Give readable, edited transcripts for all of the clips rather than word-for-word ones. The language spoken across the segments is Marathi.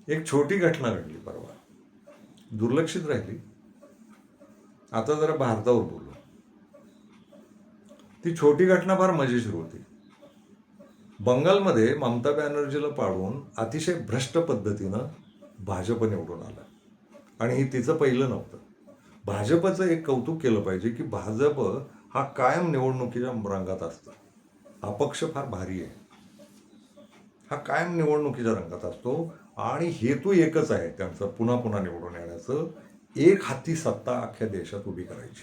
एक छोटी घटना घडली परवा, दुर्लक्षित राहिली. आता जरा भारतावर बोलू. ती छोटी घटना फार मजेशीर होती. बंगालमध्ये ममता बॅनर्जीला पाडून अतिशय भ्रष्ट पद्धतीनं भाजप निवडून आला. आणि हे तिचं पहिलं नव्हतं. भाजपचं एक कौतुक केलं पाहिजे की भाजप हा कायम निवडणुकीच्या रंगात असतो. अपक्ष फार भारी आहे. हा कायम निवडणुकीच्या रंगात असतो आणि हेतू एकच आहे त्यांचं, पुन्हा पुन्हा निवडून येण्याचं. एक हाती सत्ता अख्ख्या देशात उभी करायची,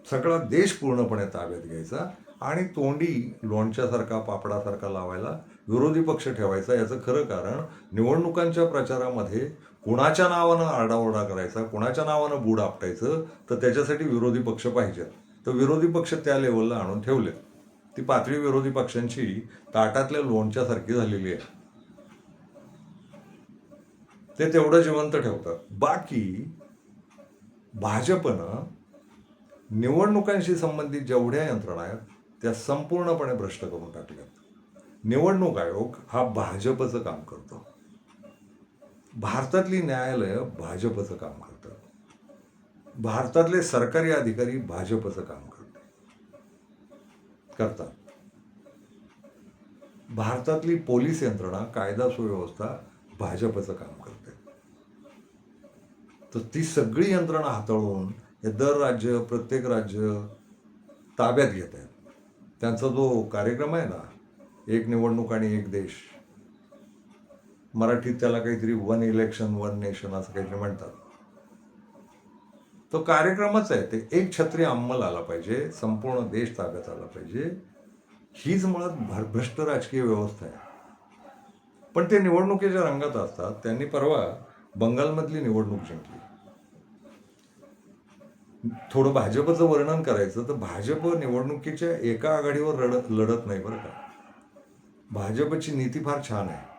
सगळा देश पूर्णपणे ताब्यात घ्यायचा आणि तोंडी लोणच्यासारखा पापडासारखा लावायला विरोधी पक्ष ठेवायचा. याचं खरं कारण निवडणुकांच्या प्रचारामध्ये कुणाच्या नावानं आरडाओरडा करायचा, कुणाच्या नावानं बूड आपटायचं, तर त्याच्यासाठी विरोधी पक्ष पाहिजेत. तर विरोधी पक्ष त्या लेवलला आणून ठेवले. ती पातळी विरोधी पक्षांची ताटातल्या लोणच्यासारखी झालेली आहे. ते तेवढं जिवंत ठेवतात. बाकी भाजपनं निवडणुकांशी संबंधित जेवढ्या यंत्रणा आहेत त्या संपूर्णपणे भ्रष्ट करून टाकल्यात. निवडणूक आयोग हा भाजपचं काम करतो. भारतातली न्यायालयं भाजपचं काम करतात. भारतातले सरकारी अधिकारी भाजपचं काम करतात. भारतातली पोलीस यंत्रणा, कायदा सुव्यवस्था भाजपचं काम करते. तर ती सगळी यंत्रणा हाताळून हे दर राज्य, प्रत्येक राज्य ताब्यात घेत आहेत. त्यांचा जो कार्यक्रम आहे ना, एक निवडणूक आणि एक देश, मराठीत त्याला काहीतरी वन इलेक्शन वन नेशन असं काहीतरी म्हणतात. तो कार्यक्रमच आहे. ते एक छत्री अंमल आला पाहिजे, संपूर्ण देश ताब्यात आला पाहिजे. हीच मुळात भ्रष्ट राजकीय व्यवस्था आहे. पण ते निवडणुकीच्या रंगात असतात. त्यांनी परवा बंगालमधली निवडणूक जिंकली. थोडं भाजपचं वर्णन करायचं तर भाजप निवडणुकीच्या एका आघाडीवर लढत नाही बरं का. भाजपची नीती फार छान आहे.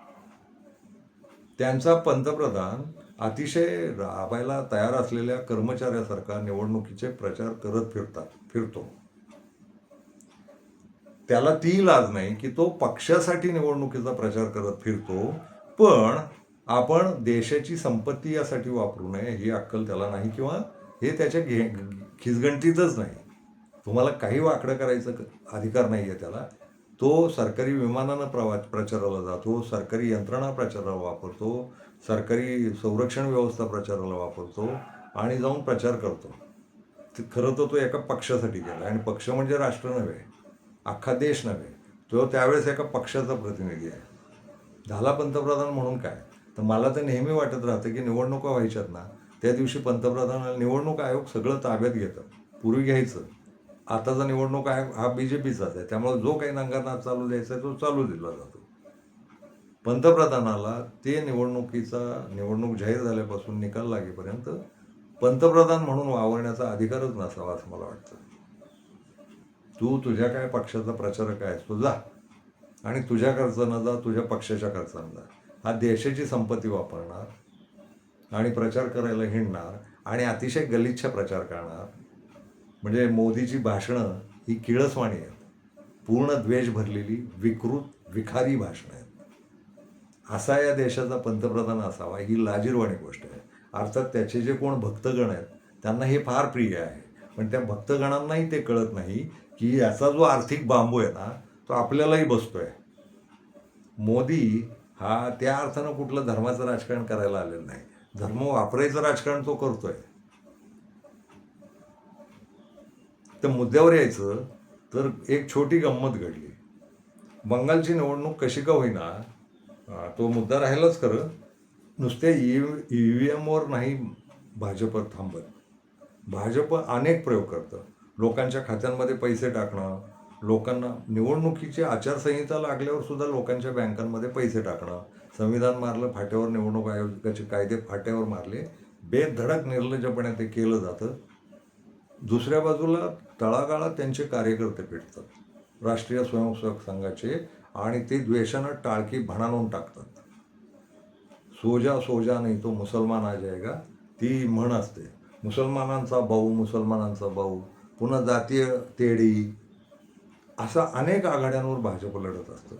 त्यांचा पंतप्रधान अतिशय राबायला तयार असलेल्या कर्मचाऱ्यासारखा निवडणुकीचे प्रचार करत फिरतो. त्याला ती लाज नाही की तो पक्षासाठी निवडणुकीचा प्रचार करत फिरतो, पण आपण देशाची संपत्ती यासाठी वापरू नये ही अक्कल त्याला नाही, किंवा हे त्याच्या खिचगणतीतच नाही. तुम्हाला काही वाकडं करायचं अधिकार नाही आहे त्याला. तो सरकारी विमानानं प्रचाराला जातो, सरकारी यंत्रणा प्रचाराला वापरतो, सरकारी संरक्षण व्यवस्था प्रचाराला वापरतो आणि जाऊन प्रचार करतो. खरं तर तो एका पक्षासाठी गेला, आणि पक्ष म्हणजे राष्ट्र नव्हे, अख्खा देश नव्हे. तो त्यावेळेस एका पक्षाचा प्रतिनिधी आहे. झाला पंतप्रधान म्हणून काय. तर मला तर नेहमी वाटत राहतं की निवडणुका व्हायच्यात ना, त्या दिवशी पंतप्रधानाला निवडणूक आयोग सगळं ताब्यात घेतं. पूर्वी घ्यायचं. आताचा निवडणूक आयोग हा बीजेपीचाच आहे. त्यामुळे जो काही नांगरनाद चालू द्यायचा तो चालू दिला जातो. पंतप्रधानाला ते निवडणूक जाहीर झाल्यापासून निकाल लागेपर्यंत पंतप्रधान म्हणून वावरण्याचा अधिकारच नसावा असं मला वाटतं. तू तुझ्या काय पक्षाचा प्रचारक आहेस, तू जा आणि तुझ्या खर्चानं जा, तुझ्या पक्षाच्या खर्चानं जा. हा देशाची संपत्ती वापरणार आणि प्रचार करायला हिंडणार आणि अतिशय गलिच्छ प्रचार करणार. म्हणजे मोदीची भाषणं ही किळसवाणी आहेत. पूर्ण द्वेष भरलेली विकृत विखारी भाषणं आहेत. असा या देशाचा पंतप्रधान असावा ही लाजिरवाणी गोष्ट आहे. अर्थात त्याचे जे कोण भक्तगण आहेत त्यांना हे फार प्रिय आहे, पण त्या भक्तगणांनाही ते कळत नाही की याचा जो आर्थिक बांबू आहे ना, तो आपल्यालाही बसतोय. मोदी हा त्या अर्थानं कुठलं धर्माचं राजकारण करायला आलेलं नाही. धर्म वापरायचं राजकारण तो करतोय. तर मुद्द्यावर यायचं तर एक छोटी गंमत घडली. बंगालची निवडणूक कशी का होईना, तो मुद्दा राहिलाच खरं. नुसत्या EVMवर नाही भाजप थांबत. भाजप अनेक प्रयोग करतं. लोकांच्या खात्यांमध्ये पैसे टाकणं, लोकांना निवडणुकीची आचारसंहिता लागल्यावर सुद्धा लोकांच्या बँकांमध्ये पैसे टाकणं, संविधान मारलं फाट्यावर, निवडणूक आयोगाचे कायदे फाट्यावर मारले, बेधडक निर्लज्जपणे ते केलं जातं. दुसऱ्या बाजूला तळागाळात त्यांचे कार्यकर्ते पेटतात, राष्ट्रीय स्वयंसेवक संघाचे, आणि ते द्वेषानं टाळकी भणावून टाकतात. सोजा सोजा नाही तो मुसलमान आ जाएगा, ती म्हण असते. मुसलमानांचा भाऊ, पुन्हा जातीय तेढी, असा अनेक आघाड्यांवर भाजप लढत असतं.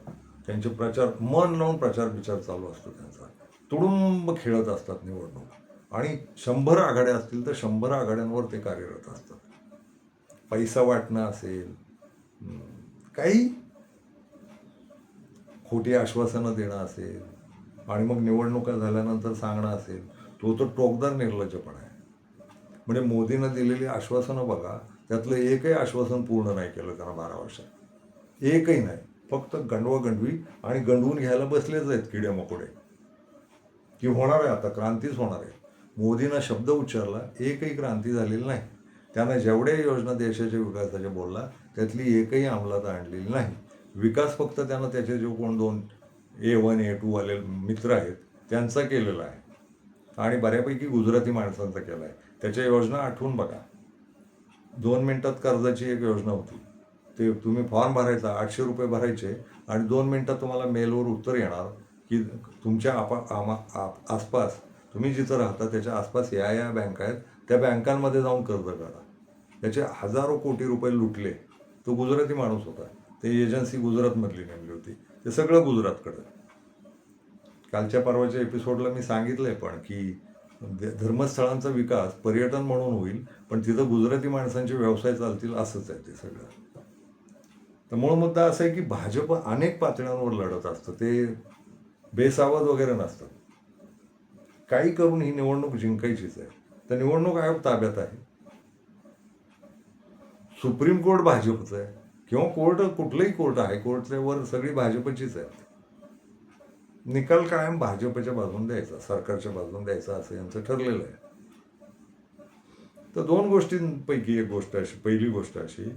त्यांचे प्रचार मन लावून प्रचार विचार चालू असतो त्यांचा, तुडुंब खेळत असतात निवडणूक, आणि 100 आघाड्या असतील तर 100 आघाड्यांवर ते कार्यरत असतात. पैसा वाटणं असेल, काही खोटी आश्वासनं देणं असेल, आणि मग निवडणुका झाल्यानंतर सांगणं असेल, तो तर टोकदार निर्लज्जपणा आहे. म्हणजे मोदीनं दिलेली आश्वासनं बघा, त्यातलं एकही आश्वासन पूर्ण नाही केलं त्यांना 12 वर्षात, एकही नाही. फक्त गंडवागंडवी आणि गंडवून घ्यायला बसलेच आहेत किडे मकोडे, की होणार आहे आता क्रांतीच होणार आहे. मोदीनं शब्द उच्चारला, एकही क्रांती झालेली नाही. त्यानं जेवढ्या योजना देशाच्या विकासाच्या बोलला त्यातली एकही अंमलात आणलेली नाही. विकास फक्त त्यानं त्याचे जे कोण 2 A1 A2 वाले मित्र आहेत त्यांचा केलेला आहे, आणि बऱ्यापैकी गुजराती माणसांचा केला आहे. त्याच्या योजना आठवून बघा. 2 मिनिटात कर्जाची एक योजना होती, ते तुम्ही फॉर्म भरायचा, 800 रुपये भरायचे, आणि 2 मिनिटात तुम्हाला मेलवर उत्तर येणार की तुमच्या आसपास, तुम्ही जिथं राहता त्याच्या आसपास या बँका आहेत, त्या बँकांमध्ये जाऊन कर्ज काढा. त्याचे हजारो कोटी रुपये लुटले. तो गुजराती माणूस होता, ते एजन्सी गुजरातमधली नेमली होती, ते सगळं गुजरातकडं. कालच्या परवाच्या एपिसोडला मी सांगितलंय पण की धर्मस्थळांचा विकास पर्यटन म्हणून होईल, पण तिथं गुजराती माणसांचे व्यवसाय चालतील, असंच आहे ते सगळं. तर मूळ मुद्दा असा आहे की भाजप अनेक पातळ्यांवर लढत असतं, ते बेसावध वगैरे नसतं. काही करून ही निवडणूक जिंकायचीच आहे. तर निवडणूक आयोग ताब्यात आहे, सुप्रीम कोर्ट भाजपचं आहे, किंवा कोर्ट कुठलंही कोर्ट आहे, कोर्टच्या वर सगळी भाजपचीच आहे. निकाल कायम भाजपच्या बाजून द्यायचा, सरकारच्या बाजून द्यायचा, असं यांचं ठरलेलं आहे. तर 2 गोष्टींपैकी एक गोष्ट अशी, पहिली गोष्ट अशी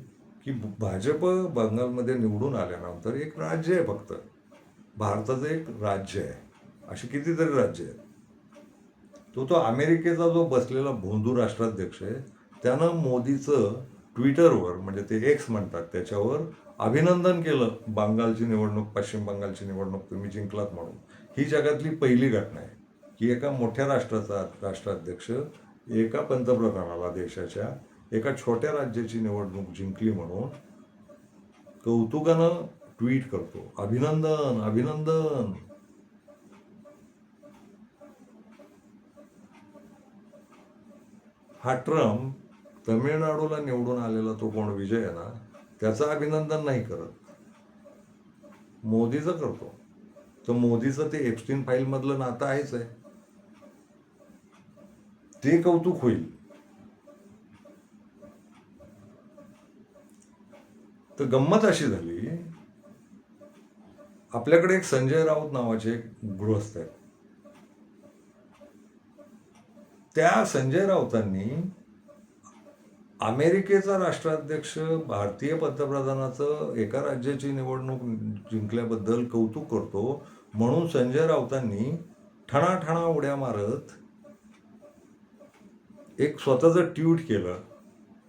की भाजप बंगालमध्ये निवडून आल्यानंतर एक राज्य आहे, फक्त भारताचं एक राज्य आहे. अशी कितीतरी राज्य आहेत. तो अमेरिकेचा जो बसलेला भोंदू राष्ट्राध्यक्ष आहे, त्यानं मोदीचं ट्विटरवर, म्हणजे ते एक्स म्हणतात, त्याच्यावर अभिनंदन केलं. बंगालची निवडणूक, पश्चिम बंगालची निवडणूक तुम्ही जिंकलात म्हणून. ही जगातली पहिली घटना आहे की एका मोठ्या राष्ट्राचा राष्ट्राध्यक्ष एका पंतप्रधानाला देशाच्या एका छोट्या राज्याची निवडणूक जिंकली म्हणून कौतुकानं ट्विट करतो, अभिनंदन अभिनंदन. हा ट्रम्प तमिळनाडूला निवडून आलेला तो कोण विजय आहे ना, त्याचं अभिनंदन नाही करत, मोदीचं करतो. तर मोदीचं ते एप्स्टीन फाईलमधलं नातं आहेच आहे, ते कौतुक होईल. तर गंमत अशी झाली, आपल्याकडे एक संजय राऊत नावाचे एक गृहस्थ आहेत. त्या संजय राऊतांनी अमेरिकेचा राष्ट्राध्यक्ष भारतीय पंतप्रधानाचं एका राज्याची निवडणूक जिंकल्याबद्दल कौतुक करतो म्हणून संजय राऊतांनी ठणाठणा उड्या मारत एक स्वतःचं ट्विट केलं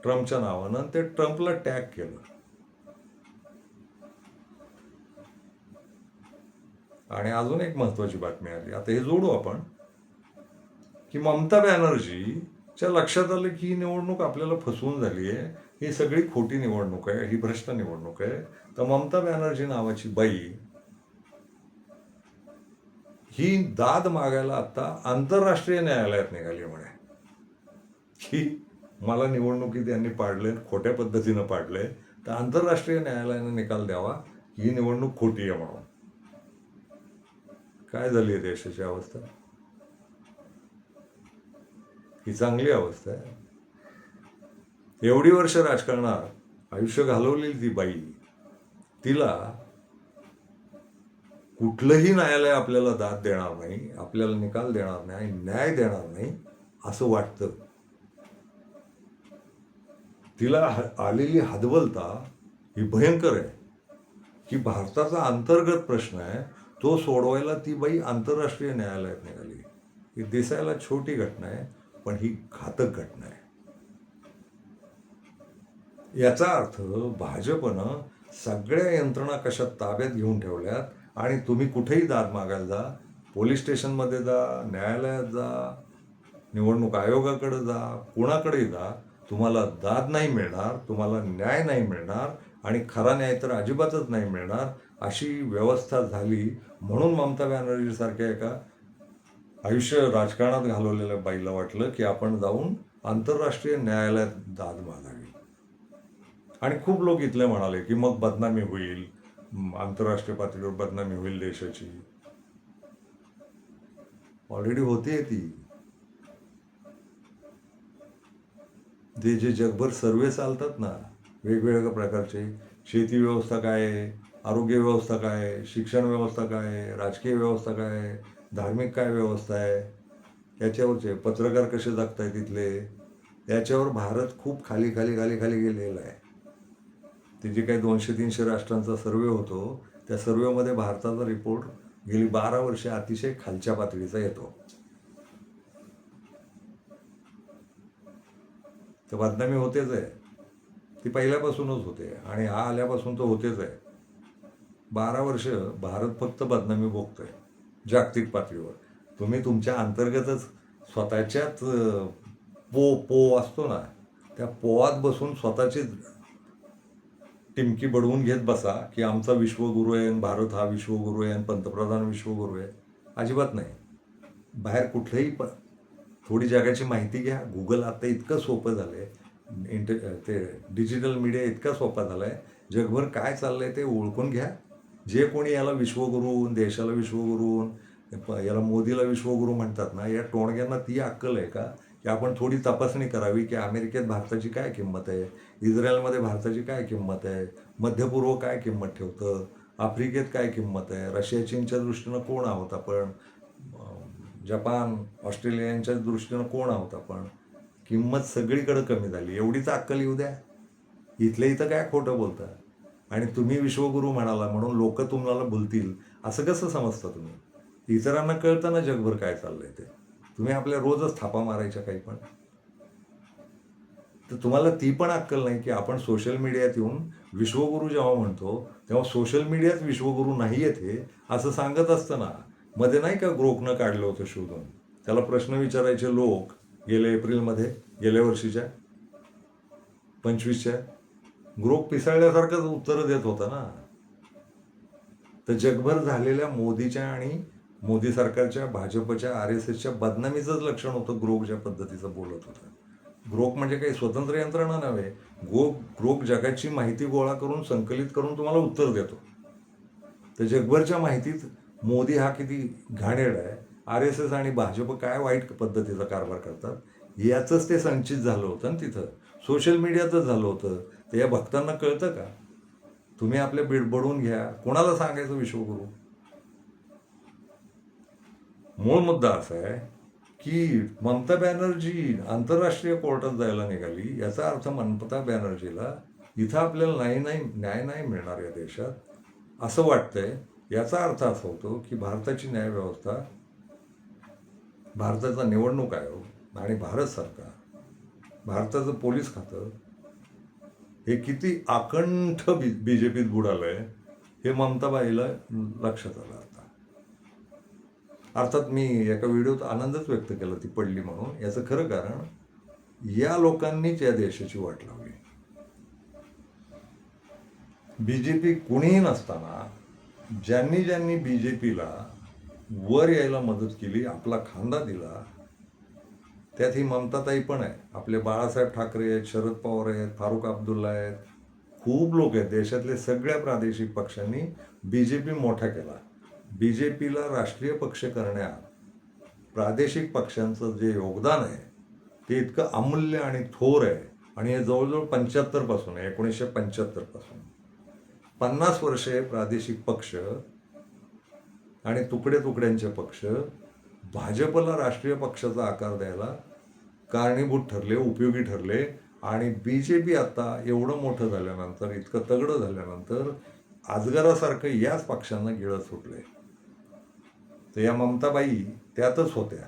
ट्रम्पच्या नावानं, ते ट्रम्पला टॅग केलं. आणि अजून एक महत्वाची बातमी आली, आता हे जोडू आपण, की ममता बॅनर्जीच्या लक्षात आलं की ही निवडणूक आपल्याला फसवून झाली आहे, ही सगळी खोटी निवडणूक आहे, ही भ्रष्ट निवडणूक आहे. तर ममता बॅनर्जी नावाची बाई ही दाद मागायला आता आंतरराष्ट्रीय न्यायालयात निघाली म्हणे की मला निवडणुकीत यांनी पाडले, खोट्या पद्धतीनं पाडले, तर आंतरराष्ट्रीय न्यायालयाने निकाल द्यावा की ही निवडणूक खोटी आहे म्हणून. काय झाली आहे देशाची अवस्था? ही चांगली अवस्था आहे. एवढी वर्ष राजकारणात आयुष्य घालवलेली ती बाई, तिला कुठलंही न्यायालय आपल्याला दाद देणार नाही, आपल्याला निकाल देणार नाही, न्याय देणार नाही असं वाटतं. तिला आलेली हतबलता ही भयंकर आहे की भारताचा अंतर्गत प्रश्न आहे, तो सोडवायला ती बाई आंतरराष्ट्रीय न्यायालयात निघाली. ही दिसायला छोटी घटना आहे, पण ही घातक घटना आहे. याचा अर्थ भाजपनं सगळ्या यंत्रणा कशा ताब्यात घेऊन ठेवल्यात, आणि तुम्ही कुठेही दाद मागायला जा, पोलीस स्टेशनमध्ये जा, न्यायालयात जा, निवडणूक आयोगाकडे जा, कोणाकडेही जा, तुम्हाला दाद नाही मिळणार, तुम्हाला न्याय नाही मिळणार, आणि खरा न्याय तर अजिबातच नाही मिळणार, अशी व्यवस्था झाली. म्हणून ममता बॅनर्जीसारख्या एका आयुष्य राजकारणात घालवलेल्या बाईला वाटलं की आपण जाऊन आंतरराष्ट्रीय न्यायालयात दाद मागावी. आणि खूप लोक इथले म्हणाले की मग बदनामी होईल, आंतरराष्ट्रीय पातळीवर बदनामी होईल देशाची. ऑलरेडी होते ती. ते जे जगभर सर्वे चालतात ना वेगवेगळ्या प्रकारचे, शेती व्यवस्था काय आहे, आरोग्य व्यवस्था काय आहे, शिक्षण व्यवस्था काय आहे, राजकीय व्यवस्था काय आहे, धार्मिक काय व्यवस्था आहे, याच्यावरचे पत्रकार कसे जगतायत तिथले, याच्यावर भारत खूप खाली खाली खाली खाली गेलेला आहे. ते जे काही 200-300 राष्ट्रांचा सर्वे होतो, त्या सर्वेमध्ये भारताचा रिपोर्ट गेली 12 वर्षे अतिशय खालच्या पातळीचा येतो. तर बदनामी होतेच आहे, ती पहिल्यापासूनच होते आणि हा आल्यापासून तर होतेच आहे. 12 वर्ष भारत फक्त बदनामी भोगतोय जागतिक पातळीवर. तुम्ही तुमच्या अंतर्गतच स्वतःच्याच पो असतो ना, त्या पोवात बसून स्वतःची टिमकी बडवून घेत बसा की आमचा विश्वगुरू आहे आणि भारत हा विश्वगुरू आहे आणि पंतप्रधान विश्वगुरू आहे. अजिबात नाही. बाहेर कुठलंही थोडी जगाची माहिती घ्या. गुगल आता इतकं सोपं झालं आहे, ते डिजिटल मीडिया इतका सोपा झाला आहे, जगभर काय चाललं आहे ते ओळखून घ्या. जे कोणी याला विश्वगुरू, देशाला विश्वगुरू, याला मोदीला विश्वगुरू म्हणतात ना, या टोणग्यांना ती अक्कल आहे का की आपण थोडी तपासणी करावी की अमेरिकेत भारताची काय किंमत आहे, इस्रायलमध्ये भारताची काय किंमत आहे, मध्यपूर्व काय किंमत ठेवतं, आफ्रिकेत काय किंमत आहे, रशिया चीनच्या दृष्टीनं कोण आहोत आपण, जपान ऑस्ट्रेलिया यांच्या दृष्टीनं कोण आहोत आपण. किंमत सगळीकडे कमी झाली. एवढीच अक्कल येऊ द्या. इथल्या इथं काय खोटं बोलता आणि तुम्ही विश्वगुरू म्हणाला म्हणून लोक तुम्हाला बोलतील असं कसं समजता तुम्ही. इतरांना कळतं ना जगभर काय चाललंय ते. तुम्ही आपल्या रोजच थापा मारायच्या काही पण. तर तुम्हाला ती पण अक्कल नाही की आपण सोशल मीडियात येऊन विश्वगुरू जेव्हा म्हणतो तेव्हा सोशल मीडियात विश्वगुरू नाही येते असं सांगत असताना मध्ये नाही का ग्रोकनं काढलं होतं शोधून. त्याला प्रश्न विचारायचे लोक गेल्या एप्रिलमध्ये, गेल्या वर्षीच्या 25च्या, ग्रोक पिसाळल्यासारखंच उत्तरं देत होता ना. तर जगभर झालेल्या मोदीच्या आणि मोदी सरकारच्या, भाजपच्या, RSSच्या बदनामीचंच लक्षण होतं ग्रोक ज्या पद्धतीचं बोलत होतं. ग्रोक म्हणजे काही स्वतंत्र यंत्रणा नव्हे. ग्रोक जगाची माहिती गोळा करून संकलित करून तुम्हाला उत्तर देतो. तर जगभरच्या माहितीत मोदी हा किती घाणेरड आहे, RSS आणि भाजप काय वाईट पद्धतीचा कारभार करतात याचंच ते संचित झालं होतं ना तिथं. सोशल मीडियातच झालं होतं. तर या भक्तांना कळतं का. तुम्ही आपल्या बडवून घ्या. कोणाला सांगायचं विश्वगुरू. मूळ मुद्दा असा आहे की ममता बॅनर्जी आंतरराष्ट्रीय कोर्टात जायला निघाली, याचा अर्थ ममता बॅनर्जीला इथं आपल्याला न्याय नाही मिळणार या देशात असं वाटतंय. याचा अर्थ असा होतो की भारताची न्यायव्यवस्था, भारताचा निवडणूक आयोग आणि भारत सरकार, भारताचं पोलीस खातं हे किती आकंठ बीजेपीत बुडालंय हे ममताबाईला लक्षात आलं आता. अर्थात मी एका व्हिडिओत आनंदच व्यक्त केला ती पडली म्हणून. याचं खरं कारण या लोकांनीच या देशाची वाट लावली. बीजेपी कुणीही नसताना ज्यांनी ज्यांनी बीजेपीला वर यायला मदत केली, आपला खांदा दिला, त्यात ही ममताताई पण आहे. आपले बाळासाहेब ठाकरे आहेत, शरद पवार आहेत, फारुख अब्दुल्ला आहेत, खूप लोक आहेत. देशातले सगळ्या प्रादेशिक पक्षांनी बीजेपी मोठा केला. बीजेपीला राष्ट्रीय पक्ष करण्यात प्रादेशिक पक्षांचं जे योगदान आहे ते इतकं अमूल्य आणि थोर आहे. आणि हे जवळजवळ 75 पासून आहे, 1975 पासून 50 वर्षे प्रादेशिक पक्ष आणि तुकडे तुकड्यांचे पक्ष भाजपला राष्ट्रीय पक्षाचा आकार द्यायला कारणीभूत ठरले, उपयोगी ठरले. आणि बीजेपी आता एवढं मोठं झाल्यानंतर, इतकं तगडं झाल्यानंतर अजगरासारखं याच पक्षांना गिळत सुटले. तर या ममताबाई त्यातच होत्या.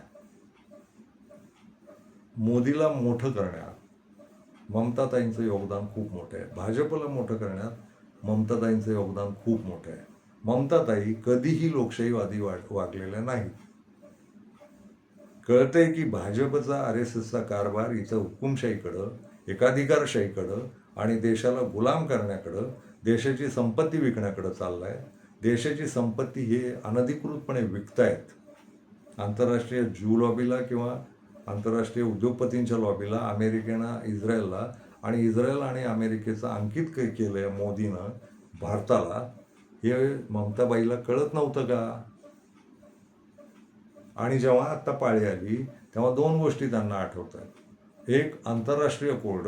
मोदीला मोठं करण्यात ममताताईंचं योगदान खूप मोठं आहे. भाजपला मोठं करण्यात ममताताईंचं योगदान खूप मोठं आहे. ममताताई कधीही लोकशाहीवादी वागलेल्या नाहीत. कळतंय की भाजपचा RSSचा कारभार इथं हुकुमशाहीकडं, एकाधिकारशाहीकडं आणि देशाला गुलाम करण्याकडं, देशाची संपत्ती विकण्याकडं चालला आहे. देशाची संपत्ती हे अनधिकृतपणे विकतायत आंतरराष्ट्रीय जू लॉबीला किंवा आंतरराष्ट्रीय उद्योगपतींच्या लॉबीला, अमेरिकेनं इस्रायलला, आणि इस्रायल आणि अमेरिकेचं अंकित केलं आहे मोदीनं भारताला. हे ममताबाईला कळत नव्हतं का? आणि जेव्हा आत्ता पाळी आली तेव्हा 2 गोष्टी त्यांना आठवतात. एक आंतरराष्ट्रीय कोड,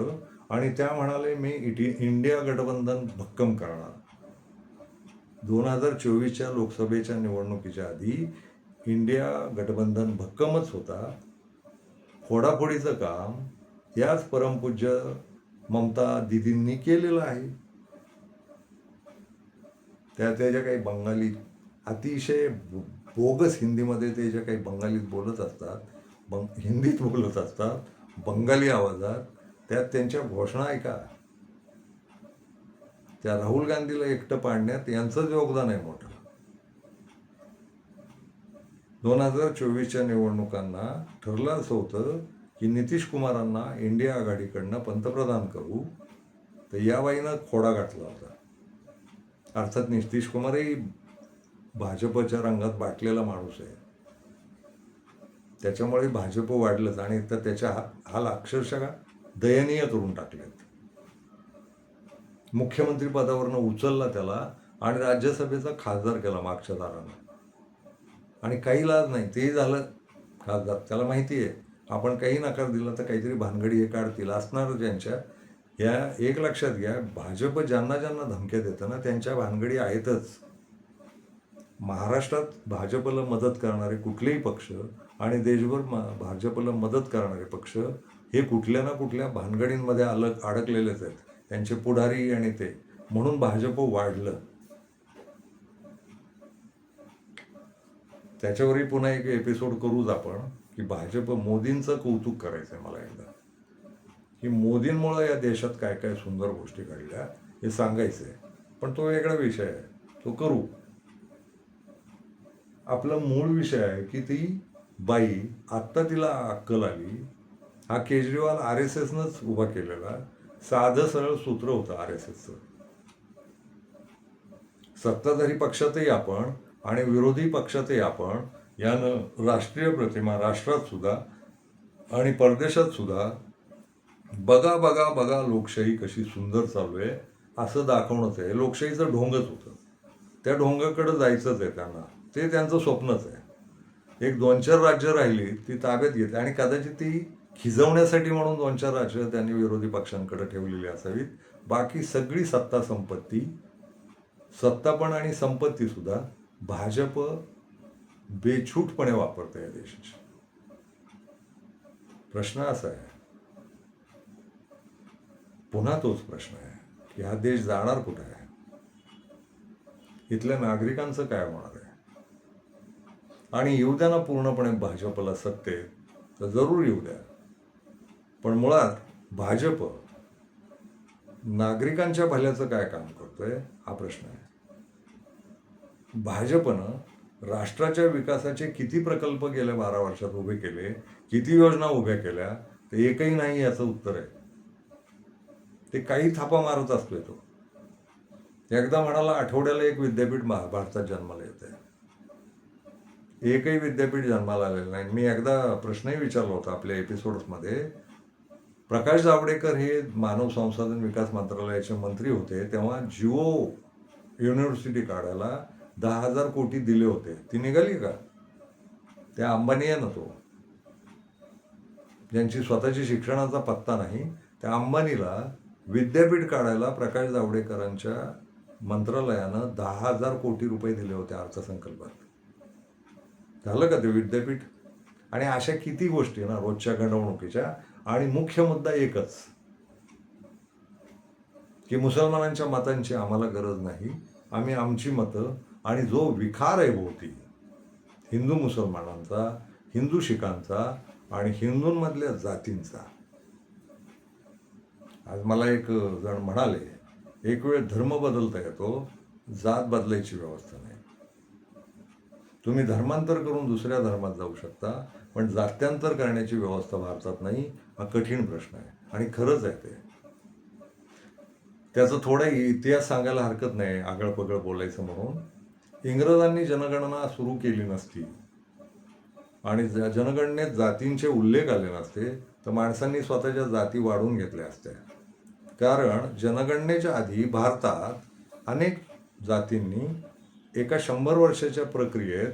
आणि त्या म्हणाले मी इंडिया गठबंधन भक्कम करणार. 2024च्या लोकसभेच्या निवडणुकीच्या आधी इंडिया गठबंधन भक्कमच होता. फोडाफोडीचं काम याच परमपूज्य ममता दिदींनी केलेलं आहे. त्याच्या काही बंगाली अतिशय बोगस हिंदीमध्ये ते जे काही बंगालीत बोलत असतात, हिंदीत बोलत असतात, बंगाली आवाजात, त्यात त्यांच्या घोषणा ऐका. त्या राहुल गांधीला एकटं पाडण्यात यांचंच योगदान आहे मोठं. 2024च्या निवडणुकांना ठरलं असं होतं की नितीश कुमारांना इंडिया आघाडीकडनं पंतप्रधान करू, तर या बाईनं खोडा घातला होता. अर्थात नितीश कुमारही भाजपच्या रंगात बाटलेला माणूस आहे, त्याच्यामुळे भाजप वाढलंच, आणि तर त्याच्या हाल अक्षरशः दयनीय करून टाकलेत. मुख्यमंत्री पदावरनं उचलला त्याला आणि राज्यसभेचा खासदार केला मागच्या दारानं, आणि काही लाज नाही, तेही झालं खासदार. त्याला माहिती आहे आपण काही नकार दिला तर काहीतरी भानगडी हे काढतील असणार ज्यांच्या. या एक लक्षात घ्या, भाजप ज्यांना ज्यांना धमक्या देतं ना त्यांच्या भानगडी आहेतच. महाराष्ट्रात भाजपला मदत करणारे कुठलेही पक्ष आणि देशभर भाजपला मदत करणारे पक्ष हे कुठल्या ना कुठल्या भानगडींमध्ये अडकलेलेच आहेत, त्यांचे पुढारी आणि ते. म्हणून भाजप वाढलं. त्याच्यावरही पुन्हा एक एपिसोड करूच आपण की भाजप मोदींचं कौतुक करायचं आहे मला एकदा, की मोदींमुळं या देशात काय काय सुंदर गोष्टी घडल्या हे सांगायचं आहे. पण तो वेगळा विषय आहे, तो करू. आपला मूळ विषय आहे की ती बाई आत्ता तिला अक्कल आली. हा केजरीवाल RSSनंच उभा केलेला साधं सरळ सूत्र होतं RSSचं. सत्ताधारी पक्षातही आपण आणि विरोधी पक्षातही आपण यानं राष्ट्रीय प्रतिमा राष्ट्रात सुद्धा आणि परदेशात सुद्धा बघा बघा बघा लोकशाही कशी सुंदर चालू आहे असं दाखवणंच आहे. लोकशाहीचं ढोंगच होतं, त्या ढोंगाकडे जायचंच आहे त्यांना, ते त्यांचं स्वप्नच आहे. 1-2-4 राज्य राहिली ती ताब्यात घेते, आणि कदाचित ती खिजवण्यासाठी म्हणून 2-4 राज्य त्यांनी विरोधी पक्षांकडे ठेवलेली असावीत. बाकी सगळी सत्ता संपत्ती, सत्तापण आणि संपत्ती सुद्धा भाजप बेछूटपणे वापरते या देशाची. प्रश्न असा आहे, पुन्हा तोच प्रश्न आहे की हा देश जाणार कुठे आहे, इथल्या नागरिकांचं काय होणार आहे. आणि येऊ द्या ना पूर्णपणे भाजपला सत्तेत, तर जरूर येऊ द्या, पण मुळात भाजप नागरिकांच्या भल्याचं काय काम करतोय हा प्रश्न आहे. भाजपनं राष्ट्राच्या विकासाचे किती प्रकल्प गेल्या 12 वर्षात उभे केले, किती योजना उभ्या केल्या, तर एकही नाही याचं उत्तर आहे. ते काही थापा मारत असतोय तो. एकदा म्हणाला आठवड्याला एक विद्यापीठ भारतात जन्माला येते, एकही विद्यापीठ जन्माला आलेलं नाही. मी एकदा प्रश्नही विचारला होता आपल्या एपिसोड्समध्ये. प्रकाश जावडेकर हे मानव संसाधन विकास मंत्रालयाचे मंत्री होते तेव्हा जिओ युनिव्हर्सिटी काढायला 10,000 कोटी दिले होते. ती निघाली का? त्या अंबानी आहे ना तो, ज्यांची स्वतःची शिक्षणाचा पत्ता नाही, त्या अंबानीला विद्यापीठ काढायला प्रकाश जावडेकरांच्या मंत्रालयानं 10,000 कोटी रुपये दिले होते अर्थसंकल्पात. झालं का ते विद्यापीठ? आणि अशा किती गोष्टी ना रोजच्या घडवणुकीच्या. आणि मुख्य मुद्दा एकच की मुसलमानांच्या मतांची आम्हाला गरज नाही, आम्ही आमची मतं आणि जो विखार आहे भोवती हिंदू मुसलमानांचा, हिंदू शिखांचा आणि हिंदूंमधल्या जातींचा. आज मला एक जण म्हणाले, एक वेळ धर्म बदलता येतो, जात बदलायची व्यवस्था नाही. तुम्ही धर्मांतर करून दुसऱ्या धर्मात जाऊ शकता, पण जात्यांतर करण्याची व्यवस्था भारतात नाही. हा कठीण प्रश्न आहे आणि खरंच आहे ते. त्याचं थोडा इतिहास सांगायला हरकत नाही, आगळपगळ बोलायचं म्हणून. इंग्रजांनी जनगणना सुरू केली नसती आणि जनगणनेत जातींचे उल्लेख आले नसते तर माणसांनी स्वतःच्या जाती वाढवून घेतल्या असत्या. कारण जनगणनेच्या आधी भारतात अनेक जातींनी एका 100 वर्षाच्या प्रक्रियेत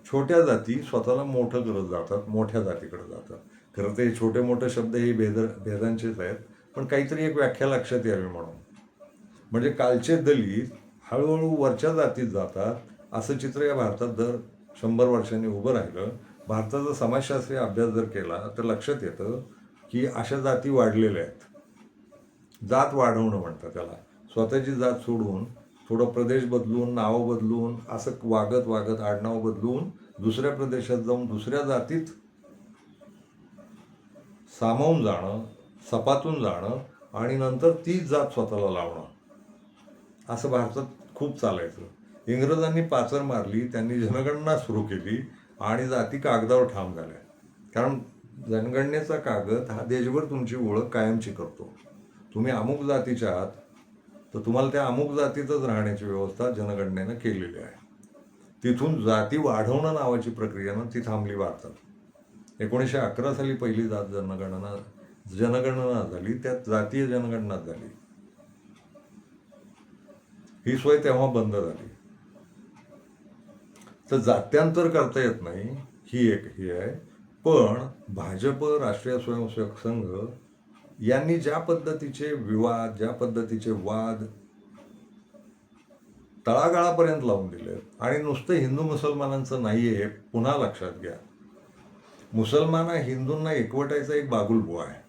छोट्या जाती स्वतःला मोठं करत जातात, मोठ्या जातीकडे जातात. खरं ते छोटे मोठे शब्द हे भेदांचेच आहेत, पण काहीतरी एक व्याख्या लक्षात यावी म्हणून. म्हणजे कालचे दलित हळूहळू वरच्या जातीत जातात असं चित्र या भारतात दर 100 वर्षांनी उभं राहिलं. भारताचा समाजशास्त्रीय अभ्यास जर केला तर लक्षात येतं की अशा जाती वाढलेल्या आहेत. जात वाढवणं म्हणतात त्याला. स्वतःची जात सोडून थोडं प्रदेश बदलून, नावं बदलून, असं वागत वागत आडनाव बदलून दुसऱ्या प्रदेशात जाऊन दुसऱ्या जातीत सामावून जाणं, सपातून जाणं आणि नंतर तीच जात स्वतःला लावणं, असं भारतात खूप चालायचं. इंग्रजांनी पाचर मारली, त्यांनी जनगणना सुरू केली आणि जाती कागदावर ठाम झाल्या. कारण जनगणनेचा कागद हा देशभर तुमची ओळख कायमची करतो. तुम्ही अमुक जातीच्या आहात तर तुम्हाला त्या अमुक जातीतच राहण्याची व्यवस्था जनगणनेनं केलेली आहे. तिथून जाती वाढवणं नावाची प्रक्रियानं ती थांबली भारतात. 1911 साली पहिली जनगणना झाली, त्यात जातीय जनगणना झाली. ही सोय तेव्हा बंद झाली. तर जात्यांतर करता येत नाही ही एक ही आहे. पण भाजप, राष्ट्रीय स्वयंसेवक संघ यांनी ज्या पद्धतीचे विवाद, ज्या पद्धतीचे वाद तळागाळापर्यंत लावून दिले, आणि नुसतं हिंदू मुसलमानांचं नाही आहे हे पुन्हा लक्षात घ्या. मुसलमान हिंदूंना एकवटायचा एक बागुलबुवा आहे,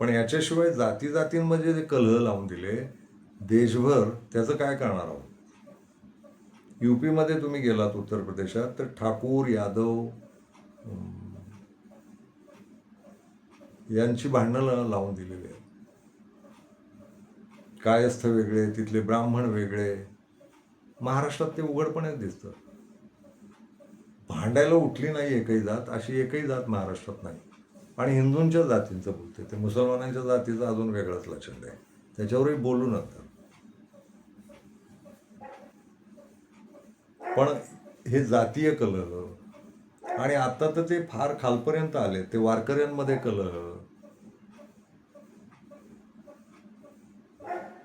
पण याच्याशिवाय जाती जातींमध्ये जे कलह लावून दिले देशभर, त्याचं काय करणार आहोत. यूपीमध्ये तुम्ही गेलात, उत्तर प्रदेशात, तर ठाकूर, यादव यांची भांडणं लावून दिलेली आहेत. कायस्थ वेगळे, तिथले ब्राह्मण वेगळे. महाराष्ट्रात ते उघडपणे दिसतं. भांडायला उठली नाही एकही जात, अशी एकही जात महाराष्ट्रात नाही. आणि हिंदूंच्या जातींचं बोलते, ते मुसलमानांच्या जातीचं अजून वेगळंच लक्षण आहे, त्याच्यावरही बोलू नंतर. पण हे जातीय कलह, आणि आता तर ते फार खालपर्यंत आले, ते वारकऱ्यांमध्ये कलह,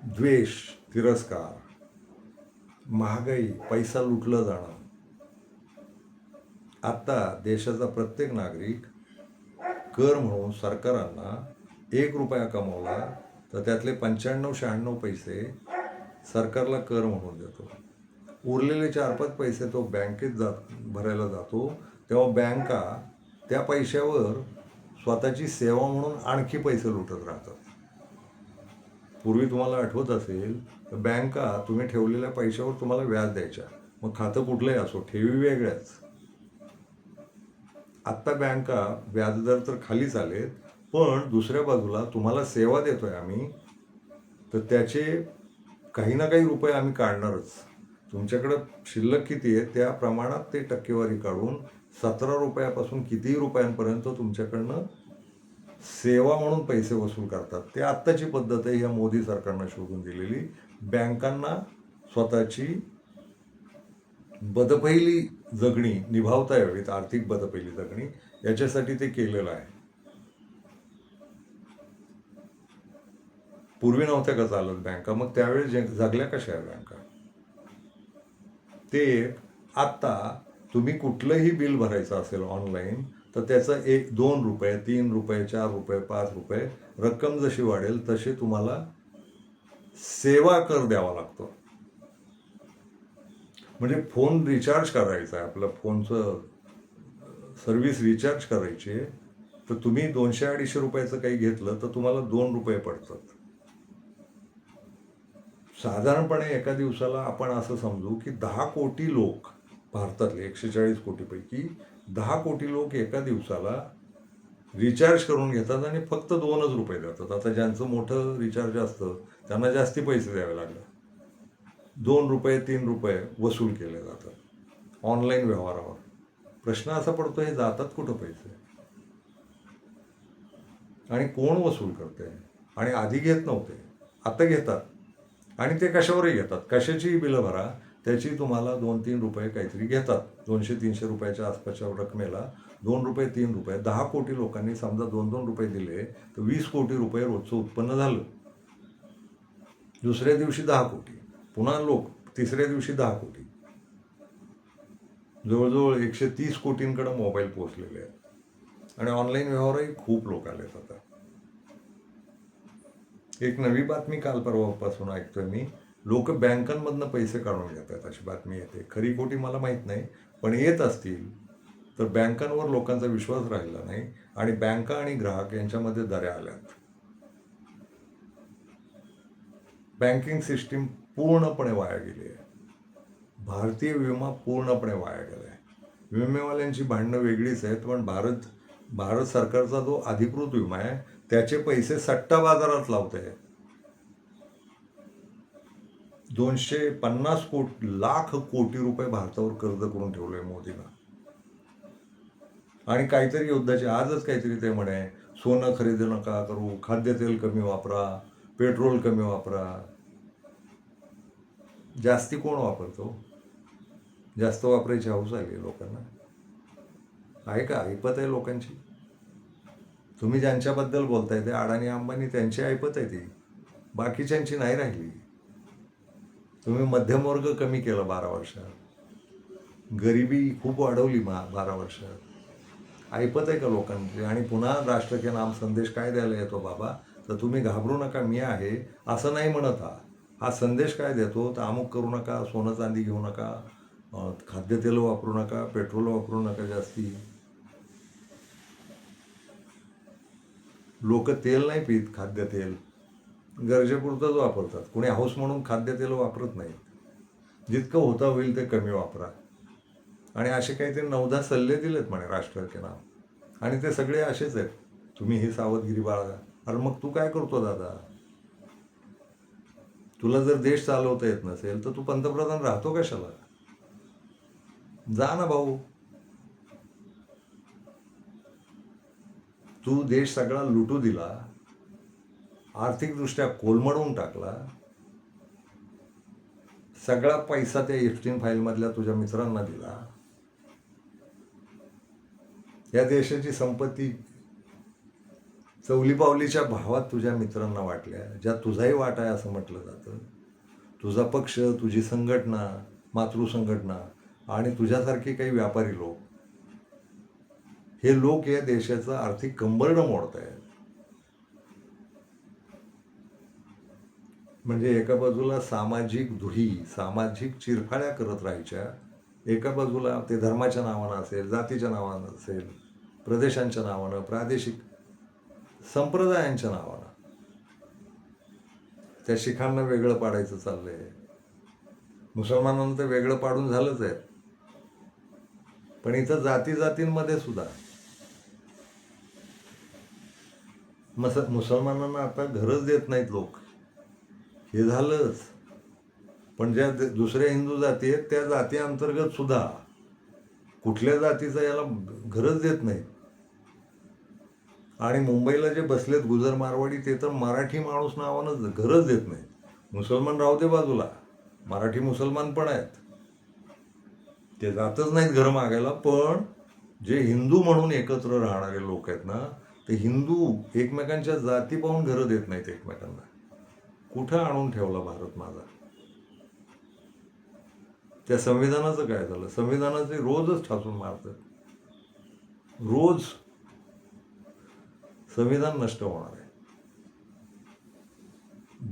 द्वेष, तिरस्कार, महागाई, पैसा लुटलं जाणं. आता देशाचा प्रत्येक नागरिक कर म्हणून सरकारांना 1 रुपया कमवला तर त्यातले 95-96 पैसे सरकारला कर म्हणून देतो. उरलेले 4-5 पैसे तो बँकेत भरायला जातो. तेव्हा बँका त्या पैशावर स्वतःची सेवा म्हणून आणखी पैसे लुटत राहतात. पूर्वी तुम्हाला आठवत असेल तर बँका तुम्ही ठेवलेल्या पैशावर तुम्हाला व्याज द्यायच्या, मग खातं कुठलंही असो, ठेवी वेगळ्याच. आत्ता बँका व्याजदर तर खालीच आलेत, पण दुसऱ्या बाजूला तुम्हाला सेवा देतोय आम्ही, तर त्याचे काही ना काही रुपये आम्ही काढणारच. तुमच्याकडं शिल्लक किती आहे त्या प्रमाणात ते टक्केवारी काढून 17 रुपयापासून कितीही रुपयांपर्यंत तुमच्याकडनं सेवा म्हणून पैसे वसूल करतात. ते आत्ताची पद्धत आहे, ह्या मोदी सरकारनं शोधून दिलेली. बँकांना स्वतःची बदपहिली जगणी निभावता यावीत, आर्थिक बदपहिली जगणी, याच्यासाठी ते केलेलं आहे. पूर्वी नव्हत्या का चालत बँका, मग त्यावेळी जगल्या कशा आहे बँका. ते आत्ता तुम्ही कुठलंही बिल भरायचं असेल ऑनलाईन तर त्याचं 1-2 रुपये, 3 रुपये, 4 रुपये, 5 रुपये रक्कम जशी वाढेल तसे तुम्हाला सेवा कर द्यावा लागतो. म्हणजे फोन रिचार्ज करायचा आहे, आपलं फोनचं सर्व्हिस रिचार्ज करायची आहे, तर तुम्ही 200-250 रुपयाचं काही घेतलं तर तुम्हाला 2 रुपये पडतात. साधारणपणे एका दिवसाला आपण असं समजू की 10 कोटी लोक, भारतातले 140 कोटीपैकी 10 कोटी लोक एका दिवसाला रिचार्ज करून घेतात आणि फक्त 2च रुपये देतात. आता ज्यांचं मोठं रिचार्ज असतं त्यांना जास्ती पैसे द्यावे लागतात. 2 रुपये, 3 रुपये वसूल केले जातात ऑनलाईन व्यवहारावर. प्रश्न असा पडतो, हे जातात कुठं पैसे. आणि कोण वसूल करते? आणि आधी घेत नव्हते, आता घेतात. आणि ते कशावरही घेतात, कशाचीही बिलं भरा, त्याची तुम्हाला 2-3 रुपये काहीतरी घेतात. 200-300 रुपयाच्या आसपासच्या रकमेला 2 रुपये 3 रुपये, 10 कोटी लोकांनी समजा 2-2 रुपये दिले तर 20 कोटी रुपये रोजचं उत्पन्न झालं. दुसऱ्या दिवशी 10 कोटी, पुन्हा लोक तिसऱ्या दिवशी 10 कोटी, जवळजवळ 130 कोटींकडे मोबाईल पोहोचलेले आहेत. आणि ऑनलाईन व्यवहारही खूप लोक आलेत आता. एक नवी बातमी काल परवापासून ऐकतोय मी, लोक बँकांमधनं पैसे काढून घेतात अशी बातमी येते. खरी खोटी मला माहीत नाही, पण येत असतील तर बँकांवर लोकांचा विश्वास राहिला नाही आणि बँका आणि ग्राहक यांच्यामध्ये दऱ्या आल्यात. बँकिंग सिस्टीम पूर्णपणे वाया गेली आहे. भारतीय विमा पूर्णपणे वाया गेला आहे. विमेवाल्यांची भांडणं वेगळीच आहेत, पण भारत सरकारचा जो अधिकृत विमा आहे त्याचे पैसे सट्टा बाजारात लावत आहे. 250 लाख कोटी रुपये भारतावर कर्ज करून ठेवलंय मोदीनं. आणि काहीतरी युद्धाचे आजच काहीतरी ते म्हणे, सोनं खरेदी नका करू, खाद्यतेल कमी वापरा, पेट्रोल कमी वापरा. जास्ती कोण वापरतो? जास्त वापरायची हौस आली लोकांना. आहे का ऐपत आहे लोकांची? तुम्ही ज्यांच्याबद्दल बोलताय ते अडाणी अंबानी, त्यांची ऐपत आहे ती, बाकीच्यांची नाही राहिली. तुम्ही मध्यमवर्ग कमी केला 12 वर्षात, गरिबी खूप वाढवली 12 वर्षात. ऐपत आहे का लोकांची? आणि पुन्हा राष्ट्र के नाम संदेश काय द्यायला येतो बाबा, तर तुम्ही घाबरू नका, मी आहे असं नाही म्हणत. हा संदेश काय देतो तर अमुक करू नका, सोनं चांदी घेऊ नका, खाद्यतेल वापरू नका, पेट्रोल वापरू नका जास्ती. लोक तेल नाही पित, खाद्यतेल गरजेपुरतंच वापरतात. कोणी हौस म्हणून खाद्यतेल वापरत नाहीत. जितकं होता होईल ते कमी वापरा. आणि असे काहीतरी 9-10 सल्ले दिलेत म्हणे राष्ट्र के नाम, आणि ते सगळे असेच आहेत, तुम्ही ही सावधगिरी बाळगा. अरे मग तू काय करतो दादा? तुला जर देश चालवता येत नसेल तर तू पंतप्रधान राहतो कशाला? जा ना भाऊ. तू देश सगळा लुटू दिला, आर्थिकदृष्ट्या कोलमडवून टाकला, सगळा पैसा त्या एफटीन फाईलमधल्या तुझ्या मित्रांना दिला, या देशाची संपत्ती चौलीपावलीच्या भावात तुझ्या मित्रांना वाटल्या, ज्या तुझाही वाटा आहे असं म्हटलं जातं. तुझा पक्ष, तुझी संघटना, मातृसंघटना आणि तुझ्यासारखे काही व्यापारी लोक, हे लोक या देशाचं आर्थिक कंबरडं मोडत आहेत. म्हणजे एका बाजूला सामाजिक दुही, सामाजिक चिरफाड्या करत राहायच्या, एका बाजूला ते धर्माच्या नावानं असेल, जातीच्या नावानं असेल, प्रदेशांच्या नावानं, प्रादेशिक संप्रदायांच्या नावानं त्या शिखांना वेगळं पाडायचं चाललंय. मुसलमानांना तर वेगळं पाडून झालंच आहे, पण इथं जातींमध्ये सुद्धा मुसलमानांना आता घरच देत नाहीत लोक, हे झालंच. पण ज्या दुसऱ्या हिंदू जाती आहेत त्या जाती अंतर्गत सुद्धा कुठल्या जातीचं याला घरच देत नाहीत. आणि मुंबईला जे बसलेत गुजर मारवाडी, ते तर मराठी माणूस नावानं घरच देत नाहीत. मुसलमान राहू दे बाजूला, मराठी मुसलमान पण आहेत, ते जातच नाहीत घर मागायला. पण जे हिंदू म्हणून एकत्र राहणारे लोक आहेत ना, ते हिंदू एकमेकांच्या जाती पाहून घरं देत नाहीत एकमेकांना. कुठं आणून ठेवला भारत माझा? त्या संविधानाचं काय झालं? संविधानाचे रोजच ठासून मारतात, रोज संविधान नष्ट होणार आहे.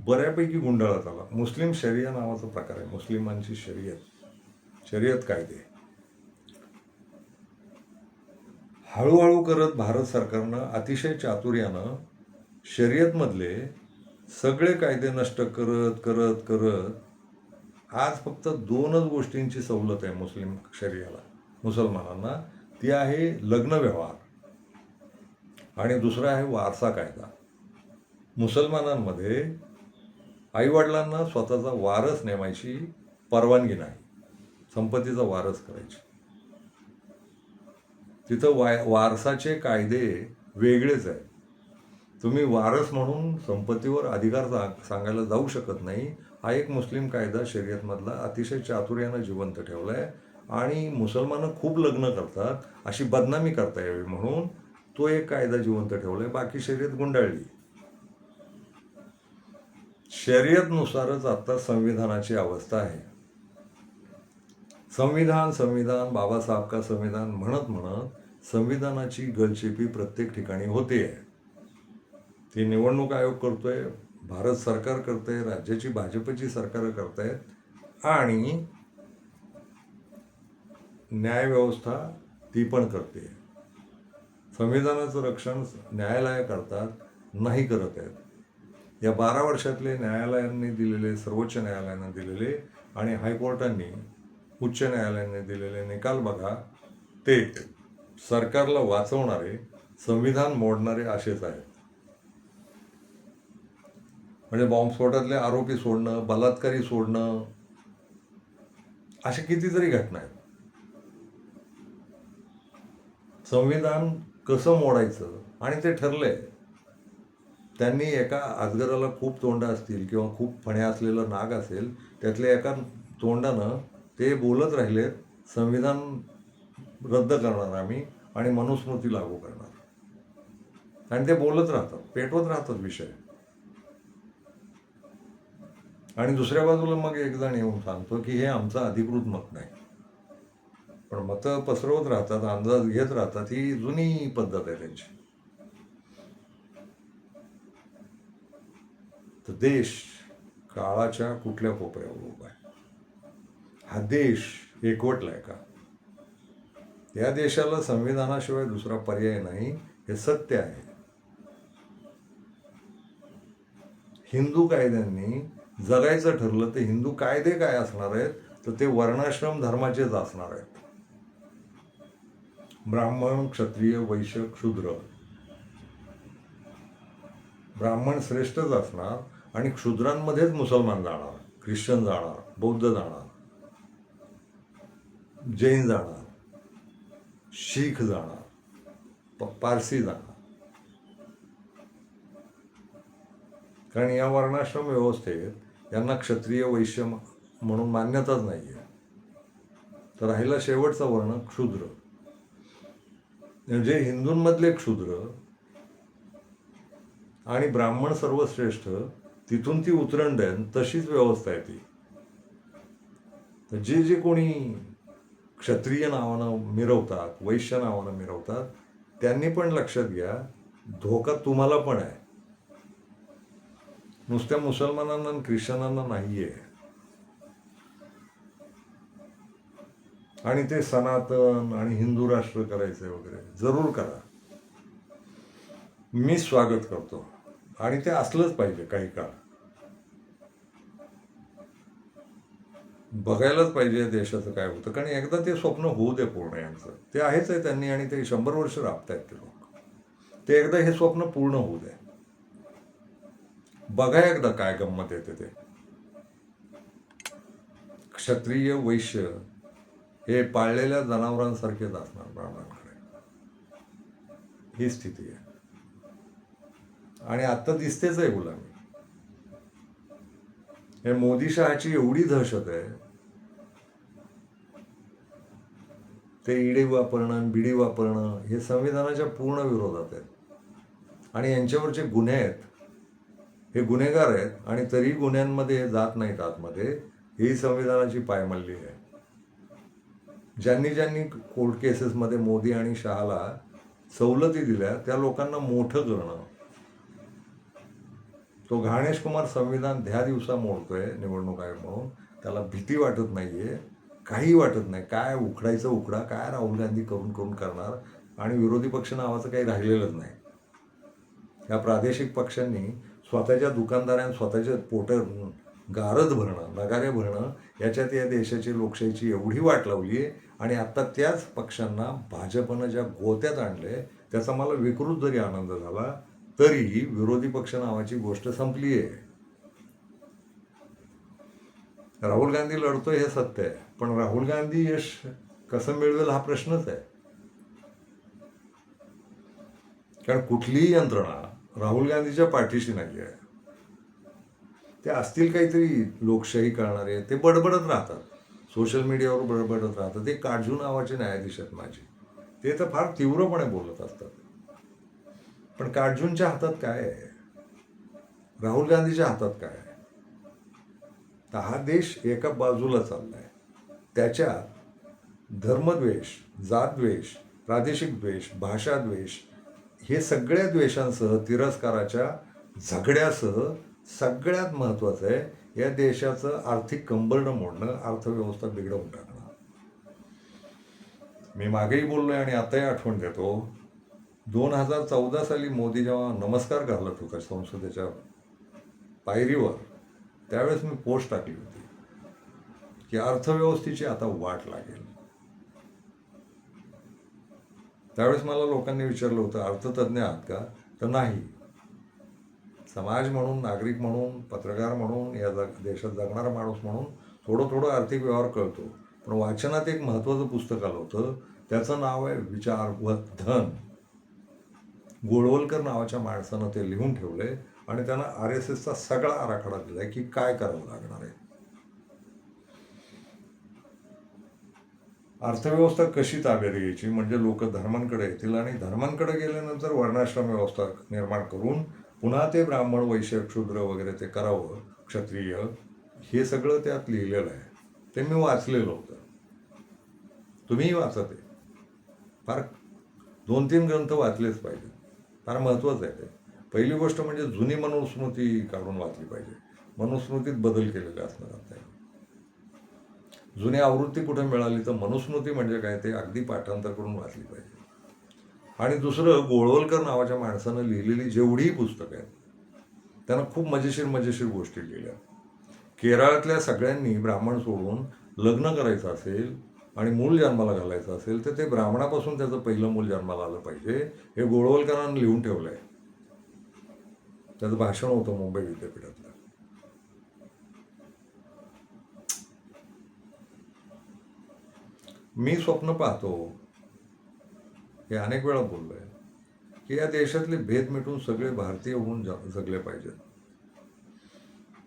बऱ्यापैकी गुंडाळत आला. मुस्लिम शरिया नावाचा प्रकार आहे, मुस्लिमांची शर्यत कायदे. हळूहळू करत भारत सरकारनं अतिशय चातुर्यानं शर्यतमधले सगळे कायदे नष्ट करत करत करत आज फक्त 2च गोष्टींची सवलत आहे मुस्लिम शरियाला, मुसलमानांना. ती आहे लग्न व्यवहार आणि दुसरा आहे वारसा कायदा. मुसलमानांमध्ये आईवडिलांना स्वतःचा वारस नेमायची परवानगी नाही, संपत्तीचा वारस करायची. तिथं वारसाचे कायदे वेगळेच आहेत. तुम्ही वारस म्हणून संपत्तीवर अधिकार सांगायला जाऊ शकत नाही. हा एक मुस्लिम कायदा शर्यतमधला अतिशय चातुर्यानं जिवंत ठेवला आहे. आणि मुसलमानं खूप लग्न करतात अशी बदनामी करता यावी म्हणून तो एक कायदा जिवंत ठेवला आहे. बाकी शर्यत गुंडाळली. शर्यतनुसारच आता संविधानाची अवस्था आहे. संविधान संविधान बाबासाहेब का संविधान म्हणत म्हणत संविधानाची गलचेपी प्रत्येक ठिकाणी होते. ती निवडणूक आयोग करतोय, भारत सरकार करतंय, राज्याची भाजपची सरकारं करतायत आणि न्यायव्यवस्था ती पण करते. संविधानाचं रक्षण न्यायालय करतात, नाही करत आहेत. या 12 वर्षातले न्यायालयांनी दिलेले, सर्वोच्च न्यायालयानं दिलेले आणि हायकोर्टांनी, उच्च न्यायालयाने दिलेले निकाल बघा. ते सरकारला वाचवणारे, संविधान मोडणारे असेच आहेत. म्हणजे बॉम्बस्फोटातले आरोपी सोडणं, बलात्कारी सोडणं, अशा कितीतरी घटना आहेत. संविधान कसं मोडायचं आणि ते ठरलंय. त्यांनी एका अजगराला खूप तोंड असतील किंवा खूप फण्या असलेलं नाग असेल, त्यातल्या एका तोंडानं ते बोलत राहिलेत, संविधान रद्द करणार आम्ही आणि मनुस्मृती लागू करणार. आणि ते बोलत राहतात, पेटवत राहतात विषय. आणि दुसऱ्या बाजूला मग एक जण येऊन सांगतो की हे आमचं अधिकृत मत नाही. पण मतं पसरवत राहतात, अंदाज घेत राहतात. ही जुनी पद्धत आहे त्यांची. तर देश काळाच्या कुठल्या कोपऱ्यावर उभा आहे? हा देश एकवटलाय का? या देशाला संविधानाशिवाय दुसरा पर्याय नाही, हे सत्य आहे. हिंदू कायद्यांनी जगायचं ठरलं तर हिंदू कायदे काय असणार आहेत? तर ते वर्णाश्रम धर्माचेच असणार आहेत. ब्राह्मण, क्षत्रिय, वैश्य, शूद्र. ब्राह्मण श्रेष्ठच असणार आणि क्षुद्रांमध्येच मुसलमान जाणार, ख्रिश्चन जाणार, बौद्ध जाणार, जैन जाणार, शीख जाणार, पारसी जाणार. कारण या वर्णाश्रम व्यवस्थेत यांना क्षत्रिय, वैश्य म्हणून मान्यताच नाही आहे. तर राहिला शेवटचा वर्ण क्षुद्र. म्हणजे हिंदूंमधले क्षुद्र आणि ब्राह्मण सर्वश्रेष्ठ, तिथून ती उतरंड तशीच व्यवस्था आहे ती. तर जे जे कोणी क्षत्रिय नावानं मिरवतात, वैश्य नावानं मिरवतात, त्यांनी पण लक्षात घ्या, धोका तुम्हाला पण आहे. नुसत्या मुसलमानांना आणि ख्रिश्चनांना नाही आहे. आणि ते सनातन आणि हिंदू राष्ट्र करायचे वगैरे जरूर करा, मी स्वागत करतो. आणि ते असलंच पाहिजे. काही काळ बघायलाच पाहिजे देशाचं काय होतं. कारण एकदा ते स्वप्न होऊ दे पूर्ण यांचं. ते आहेच आहे त्यांनी आणि ते 100 वर्ष राबतायत ते लोक. ते एकदा हे स्वप्न पूर्ण होऊ दे. बघा एकदा काय गंमत येते ते. क्षत्रिय, वैश्य हे पाळलेल्या जनावरांसारखेच असणार ब्राह्मणांकडे. ही स्थिती आहे. आणि आता दिसतेच आहे गुलामी. हे मोदी शहाची एवढी दहशत आहे, ते ईडी वापरणं, बिडी वापरणं हे संविधानाच्या पूर्ण विरोधात आहे. आणि यांच्यावरचे गुन्हे आहेत, हे गुन्हेगार आहेत आणि तरी गुन्ह्यांमध्ये हे जात नाहीत आतमध्ये. ही संविधानाची पायमल्ली आहे. ज्यांनी ज्यांनी कोर्ट केसेसमध्ये मोदी आणि शहाला सवलती दिल्या त्या लोकांना मोठं करणं. तो गणेश कुमार संविधान ह्या दिवसा मोडतोय निवडणूक आयोग म्हणून. त्याला भीती वाटत नाहीये, काही वाटत नाही. काय उखडायचं उखडा, काय राहुल गांधी करून करून करणार. आणि विरोधी पक्ष नावाचं काही राहिलेलंच नाही. या प्रादेशिक पक्षांनी स्वतःच्या दुकानदारांना स्वतःच्या पोटं गारद भरणं, नगारे भरणं, याच्यात या देशाची लोकशाहीची एवढी वाट लावली आहे. आणि आत्ता त्याच पक्षांना भाजपनं ज्या गोत्यात आणले, त्याचा मला विकृत जरी आनंद झाला तरी विरोधी पक्ष नावाची गोष्ट संपली आहे. राहुल गांधी लढतोय हे सत्य आहे, पण राहुल गांधी यश कसं मिळवेल हा प्रश्नच आहे. कारण कुठलीही यंत्रणा राहुल गांधीच्या पाठीशी नाही आहे. ते असतील काहीतरी लोकशाही करणारे, ते बडबडत राहतात, सोशल मीडियावर बडबडत राहतात. ते काजू नावाचे न्यायाधीश आहेत माझे, ते तर फार तीव्रपणे बोलत असतात. पण काजूंच्या हातात काय आहे, राहुल गांधीच्या हातात काय आहे? तर हा देश एका बाजूला चाललाय. त्याच्यात धर्मद्वेष, जातद्वेष, प्रादेशिक द्वेष, भाषाद्वेष, हे सगळ्या द्वेषांसह, तिरस्काराच्या झगड्यासह सगळ्यात महत्त्वाचं आहे, या देशाचं आर्थिक कंबरडं मोडणं, अर्थव्यवस्था बिघडवून टाकणं. मी मागेही बोललोय आणि आताही आठवण देतो, 2014 साली मोदी जेव्हा नमस्कार घालत होता संसदेच्या पायरीवर, त्यावेळेस मी पोस्ट टाकली होती की अर्थव्यवस्थेची आता वाट लागेल. त्यावेळेस मला लोकांनी विचारलं होतं, अर्थतज्ञ आहात का? तर नाही. समाज म्हणून, नागरिक म्हणून, पत्रकार म्हणून, या देशात जगणारा माणूस म्हणून थोडं थोडं आर्थिक व्यवहार कळतो. पण वाचनात एक महत्त्वाचं पुस्तक आलं होतं, त्याचं नाव आहे विचार व धन. गोळवलकर नावाच्या माणसानं ते लिहून ठेवलंय आणि त्यानं RSSचा सगळा आराखडा दिलाय की काय करावं लागणार आहे. अर्थव्यवस्था कशी ताब्यात घ्यायची, म्हणजे लोक धर्मांकडे येतील आणि धर्मांकडे गेल्यानंतर वर्णाश्रम व्यवस्था निर्माण करून पुन्हा ते ब्राह्मण, वैश्य, शूद्र वगैरे ते करावं, क्षत्रिय, हे सगळं त्यात लिहिलेलं आहे. ते मी वाचलेलं होतं, तुम्हीही वाचा. ते फार 2-3 ग्रंथ वाचलेच पाहिजे, फार महत्त्वाचं आहे ते. पहिली गोष्ट म्हणजे जुनी मनुस्मृती काढून वाचली पाहिजे. मनुस्मृतीत बदल केलेले असणार नाही. जुनी आवृत्ती कुठे मिळाली तर मनुस्मृती म्हणजे काय ते अगदी पाठांतर करून वाचली पाहिजे. आणि दुसरं, गोळवलकर नावाच्या माणसानं लिहिलेली जेवढीही पुस्तकं आहेत, त्यानं खूप मजेशीर गोष्टी लिहिल्या. केरळातल्या सगळ्यांनी ब्राह्मण सोडून लग्न करायचं असेल आणि मूल जन्माला घालायचं असेल तर ते ब्राह्मणापासून त्याचं पहिलं मूल जन्माला आलं पाहिजे, हे गोळवलकरांनी लिहून ठेवलंय. त्याचं भाषण होतं मुंबई विद्यापीठातलं. मी स्वप्न पाहतो, हे अनेक वेळा बोललोय, की या देशातले भेद मिटून सगळे भारतीय होऊन जगले पाहिजेत.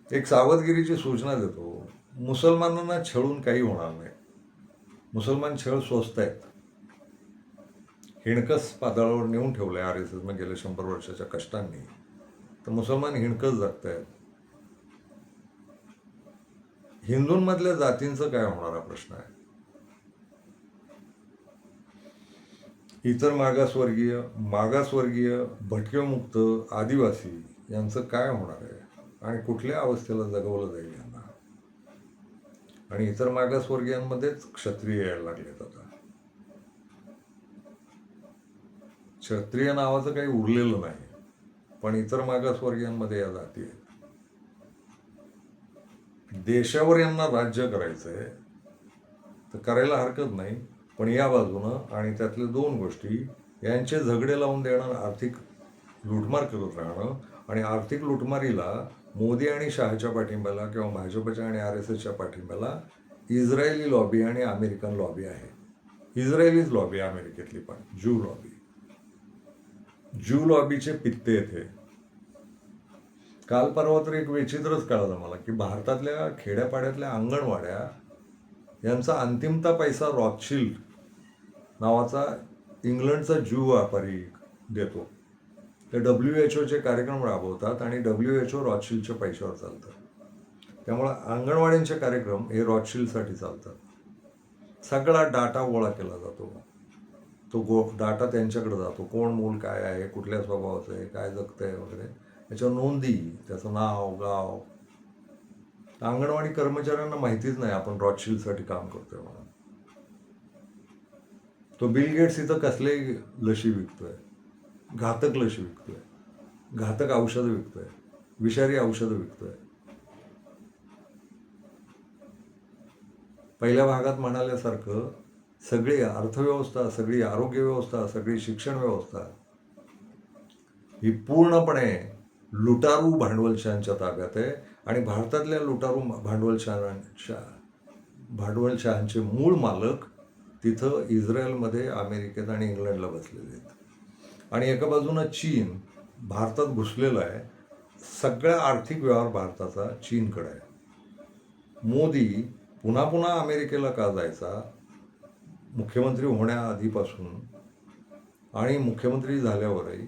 एक सावधगिरीची सूचना देतो, मुसलमानांना छळून काही होणार नाही. मुसलमान छळ स्वस्त आहेत. हिणकस पाताळावर नेऊन ठेवलंय RSSनं गेल्या 100 वर्षाच्या कष्टांनी, तर मुसलमान हिणकस जगत आहेत. हिंदूंमधल्या जातींचं काय होणार हा प्रश्न आहे. इतर मागासवर्गीय, भटकेमुक्त, आदिवासी यांचं काय होणार आहे आणि कुठल्या अवस्थेला जगवलं जाईल यांना. आणि इतर मागासवर्गीयांमध्येच क्षत्रिय यायला लागलेत आता. क्षत्रिय नावाचं काही उरलेलं नाही, पण इतर मागासवर्गीयांमध्ये या जाती आहेत. देशावर यांना राज्य करायचंय तर करायला हरकत नाही, पण या बाजूनं आणि त्यातल्या 2 गोष्टी, यांचे झगडे लावून देणं, आर्थिक लूटमार करत राहणं. आणि आर्थिक लूटमारीला मोदी आणि शहाच्या पाठिंब्याला किंवा भाजपच्या आणि RSSच्या पाठिंब्याला इस्रायली लॉबी आणि अमेरिकन लॉबी आहे. इस्रायलीच लॉबी आहे अमेरिकेतली, पण ज्यू लॉबीचे पित्ते येथे. काल परवा तर एक विचित्रच कळलं मला की भारतातल्या खेड्यापाड्यातल्या अंगणवाड्या यांचा अंतिमता पैसा रॉथशिल्ड नावाचा इंग्लंडचा ज्यू व्यापारी देतो. ते WHO कार्यक्रम राबवतात आणि WHO रॉथशिल्डच्या पैशावर चालतात. त्यामुळं अंगणवाड्यांचे कार्यक्रम हे रॉथशिल्डसाठी चालतात. सगळा डाटा गोळा केला जातो, तो डाटा त्यांच्याकडे जातो. कोण मूल काय आहे, कुठल्या स्वभावाचं आहे, काय जगतंय वगैरे, याच्यावर नोंदी, त्याचं नाव, गाव. अंगणवाडी कर्मचाऱ्यांना माहितीच नाही आपण रॉथशिल्डसाठी काम करतोय म्हणून. तो बिल गेट्स इथं कसले लशी विकतोय, घातक लशी विकतोय, घातक औषधं विकतोय, विषारी औषधं विकतोय. पहिल्या भागात म्हणाल्यासारखं सगळी अर्थव्यवस्था, सगळी आरोग्य व्यवस्था, सगळी शिक्षण व्यवस्था ही पूर्णपणे लुटारू भांडवलशाहांच्या ताब्यात आहे. आणि भारतातल्या लुटारू भांडवलशाहांचे मूळ मालक तिथं इस्रायलमध्ये, अमेरिकेत आणि इंग्लंडला बसलेले आहेत. आणि एका बाजूनं चीन भारतात घुसलेला आहे. सगळा आर्थिक व्यवहार भारताचा चीनकडे आहे. मोदी पुन्हा पुन्हा अमेरिकेला का जायचा, मुख्यमंत्री होण्याआधीपासून आणि मुख्यमंत्री झाल्यावरही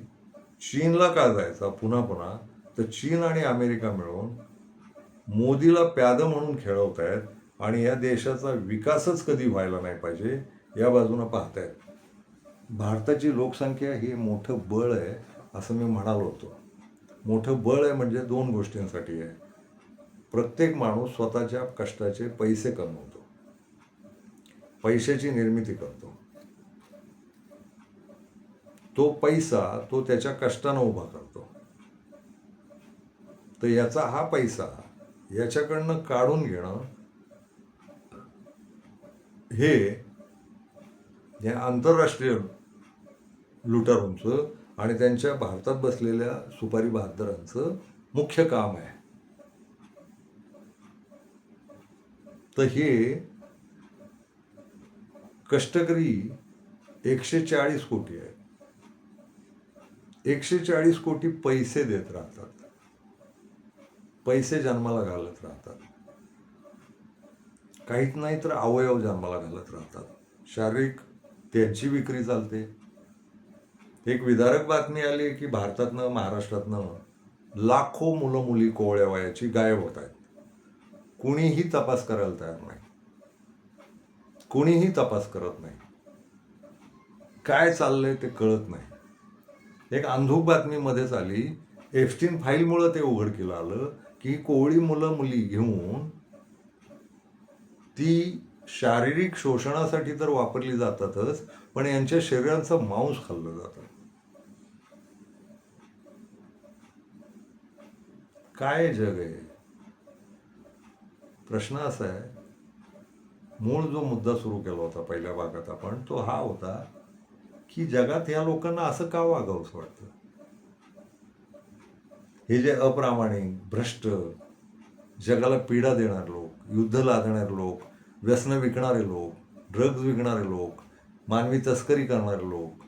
चीनला का जायचा पुन्हा पुन्हा, तर चीन आणि अमेरिका मिळून मोदीला प्यादं म्हणून खेळवत आहेत आणि या देशाचा विकासच कधी व्हायला नाही पाहिजे या बाजूनं पाहतायत. भारताची लोकसंख्या ही मोठं बळ आहे असं मी म्हणालो होतो. मोठं बळ आहे म्हणजे दोन गोष्टींसाठी आहे. प्रत्येक माणूस स्वतःच्या कष्टाचे पैसे कमवतो, पैशाची निर्मिती करतो. तो पैसा तो त्याच्या कष्टानं उभा करतो. तर याचा हा पैसा याच्याकडनं काढून घेणं हे या आंतरराष्ट्रीय लुटारूंचं आणि त्यांच्या भारतात बसलेल्या सुपारी बहादरांचं मुख्य काम आहे. तर हे कष्टकरी 140 कोटी आहेत. 140 कोटी पैसे देत राहतात, पैसे जन्माला घालत राहतात. काहीच नाही तर अवयव जन्माला घालत राहतात. शारीरिक त्यांची विक्री चालते. एक विदारक बातमी आली की भारतातनं महाराष्ट्रातनं लाखो मुलं मुली कोवळ्या वयाची गायब होत आहेत. कुणीही तपास करायला तयार नाही, कुणीही तपास करत नाही. काय चाललंय ते कळत नाही. एक अंधूक बातमी मध्येच आली, एप्स्टीन फाईलमुळं ते उघडकीला आलं की कोवळी मुलं मुली घेऊन ती शारीरिक शोषणासाठी तर वापरली जातातच, पण यांच्या शरीराचं मांस खाल्लं जातं. काय जग आहे? प्रश्न असा आहे, मूळ जो मुद्दा सुरू केला होता पहिल्या भागात आपण, तो हा होता की जगात या लोकांना असं का वागावंसं वाटतं. हे जे अप्रामाणिक, भ्रष्ट, जगाला पीडा देणारे लोक, युद्ध लादणारे लोक, व्यसनं विकणारे लोक, ड्रग्ज विकणारे लोक, मानवी तस्करी करणारे लोक,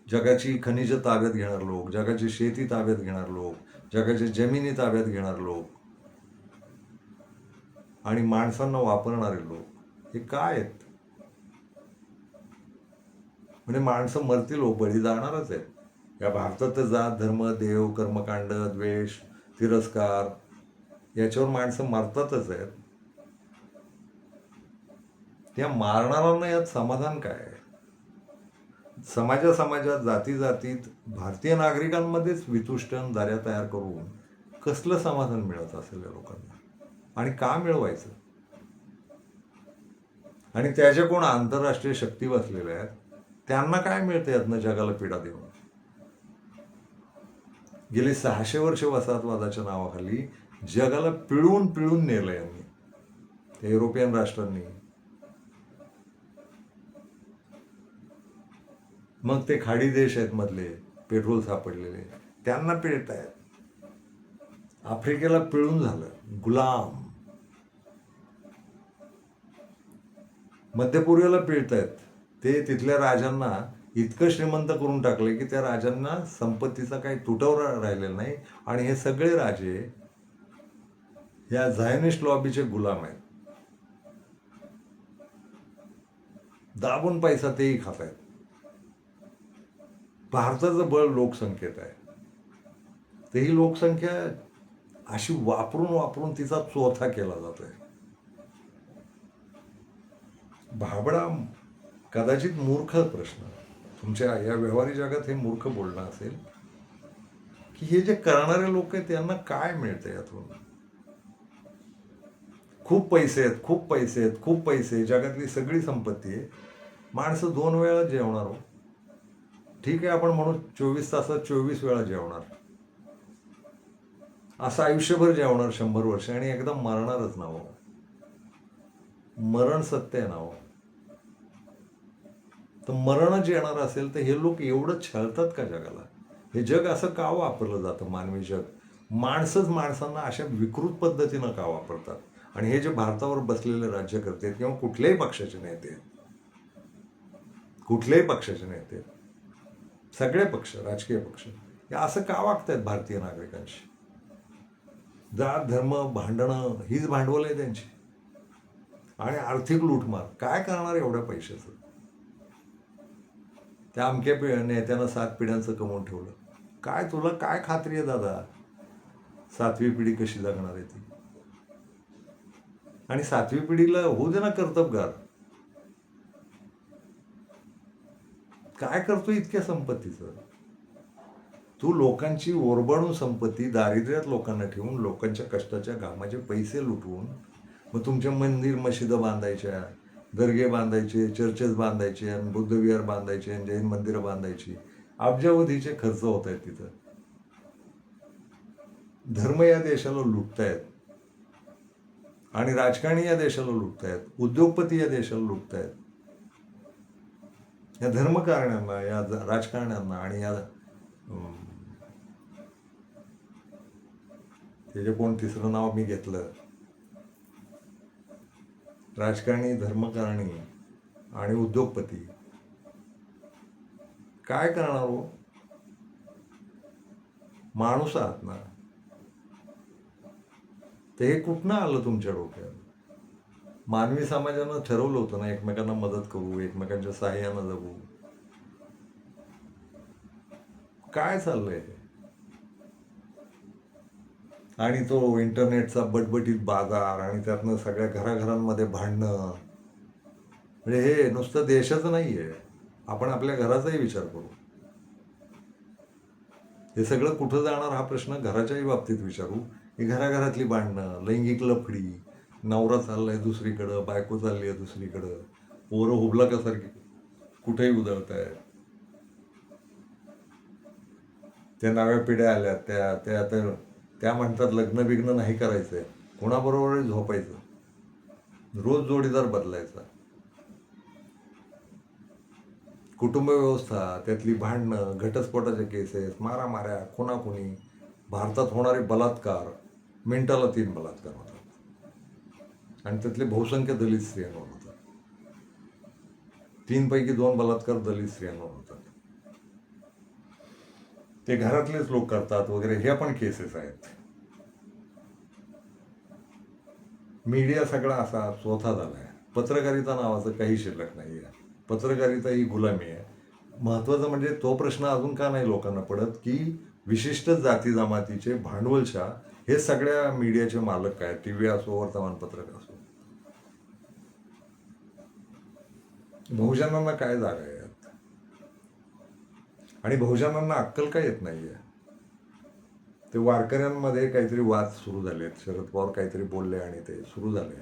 जगाची खनिजं ताब्यात घेणारे लोक, जगाची शेती ताब्यात घेणारे लोक, जगाच्या जमिनी ताब्यात घेणारे लोक आणि माणसांना वापरणारे लोक, हे काय आहेत? म्हणजे माणसं मरतील हो, बळी जाणारच आहेत. या भारतात तर जात, धर्म, देव, कर्मकांड, द्वेष, तिरस्कार याच्यावर माणसं मरतातच आहेत. त्या मारणाऱ्यांना यात समाधान काय आहे? समाजात जाती जातीत भारतीय नागरिकांमध्येच वितुष्टन दाऱ्या तयार करून कसलं समाधान मिळत असेल या लोकांना, आणि का मिळवायचं? आणि त्याच्या कोण आंतरराष्ट्रीय शक्ती बसलेल्या आहेत, त्यांना काय मिळतं यातनं जगाला पीडा देऊन? गेली 600 वर्ष वसाहतवादाच्या नावाखाली जगाला पिळून पिळून नेलं यांनी, त्या युरोपियन राष्ट्रांनी. मग ते खाडी देश आहेत मधले पेट्रोल सापडलेले, त्यांना पिळत आहेत. आफ्रिकेला पिळून झालं, गुलाम. मध्यपूर्वेला पिळतायत. ते तिथल्या राजांना इतकं श्रीमंत करून टाकले की त्या राजांना संपत्तीचा काही तुटवडा राहिलेला नाही, आणि हे सगळे राजे या झायनिस्ट लॉबीचे गुलाम आहेत. दाबून पैसा तेही खात आहेत. भारताचं बळ लोकसंख्येत आहे. तर ही लोकसंख्या अशी वापरून वापरून तिचा चोथा केला जातोय. भाबडा, कदाचित मूर्ख प्रश्न तुमच्या या व्यवहारी जगात हे मूर्ख बोलणं असेल की हे जे करणारे लोक आहेत त्यांना काय मिळतं यातून. खूप पैसे आहेत, खूप पैसे आहेत, खूप पैसे, जगातली सगळी संपत्ती आहे. माणसं 2 वेळा जेवणार हो, ठीक आहे, आपण म्हणू 24 तासात 24 वेळा जेवणार, असं आयुष्यभर जेवणार 100 वर्ष, आणि एकदा मरणारच ना हो. मरण सत्य आहे ना हो. तर मरणच येणार असेल तर हे लोक एवढं छळतात का जगाला? हे जग असं का वापरलं जातं, मानवी जग? माणसंच माणसांना अशा विकृत पद्धतीनं का वापरतात? आणि हे जे भारतावर बसलेले राज्यकर्ते किंवा कुठल्याही पक्षाचे नेते, कुठल्याही पक्षाचे नेते, सगळे पक्ष, राजकीय पक्ष, हे असं का वागतायत भारतीय नागरिकांशी? जात धर्म भांडणं हीच भांडवल आहे त्यांची, आणि आर्थिक लूटमार. काय करणार एवढ्या पैशाचं? त्या अमक्या नेत्यानं 7 पिढ्यांचं कमवून ठेवलं. काय तुला काय खात्री आहे दादा 7वी पिढी कशी जगणार आहे ती? आणि 7वी पिढीला होऊ दे ना कर्तबगार. काय करतो इतक्या संपत्तीचं? तू लोकांची ओरबाडून संपत्ती दारिद्र्यात लोकांना ठेवून लोकांच्या कष्टाच्या घामाचे पैसे लुटवून मग तुमच्या मंदिर मशिदं बांधायच्या, दर्गे बांधायचे, चर्चेस बांधायचे, आणि बुद्धविहार बांधायचे, आणि जैन मंदिरं बांधायची. अब्जावधीचे खर्च होत आहेत तिथं. धर्म या देशाला लुटतायत, आणि राजकारणी या देशाला लुटतायत, उद्योगपती या देशाला लुटतायत. या धर्मकारण्यांना, या राजकारण्यांना, आणि या त्याचे कोण तिसरं नाव मी घेतलं, राजकारणी, धर्मकारणी आणि उद्योगपती काय करणार हो? माणूस आहात ना? ते हे कुठनं आलं तुमच्या डोक्यात? मानवी समाजानं ठरवलं होतं ना एकमेकांना मदत करू, एकमेकांच्या सहाय्यानं जगू. काय चाललंय हे? आणि तो इंटरनेटचा बटबटीत बाजार, आणि त्यातनं सगळ्या घराघरांमध्ये भांडणं. म्हणजे हे नुसतं देशाचं नाही आहे, आपण आपल्या घराचाही विचार करू. हे सगळं कुठं जाणार हा प्रश्न घराच्याही बाबतीत विचारू. ही घराघरातली भांडणं, लैंगिक लफडी, नवरा चाललाय दुसरीकडं, बायको चालली आहे दुसरीकडं, पोरं हुबलाकासारखी कुठेही उधळत आहेत. त्या नव्या पिढ्या आल्यात, त्या म्हणतात लग्न बिग्न नाही करायचंय, कोणाबरोबर झोपायचं, रोज जोडीदार बदलायचा. कुटुंब व्यवस्था, त्यातली भांडणं, घटस्फोटाच्या केसेस, मारामाऱ्या, खुनाखुनी, भारतात होणारे बलात्कार, मिनिटाला 3 बलात्कार होतात, आणि त्यातले बहुसंख्य दलित स्त्रियांवर होतात. 3 पैकी 2 बलात्कार दलित स्त्रियांवर होतात. ते घरातलेच लोक करतात वगैरे, ह्या पण केसेस आहेत. मीडिया सगळा असा चोथा झालाय. पत्रकारिता नावाचं काही शिल्लक नाही आहे. पत्रकारिता ही गुलामी आहे. महत्त्वाचं म्हणजे तो प्रश्न अजून का नाही लोकांना पडत की विशिष्ट जाती जमातीचे भांडवलशाह हे सगळ्या मीडियाचे मालक काय, टीव्ही असो, वर्तमानपत्रक असो. बहुजनांना काय जागा आहे? आणि बहुजनांना अक्कल काय येत नाहीये? ते वारकऱ्यांमध्ये काहीतरी वाद सुरू झालेत, शरद पवार काहीतरी बोलले आणि ते सुरू झाले,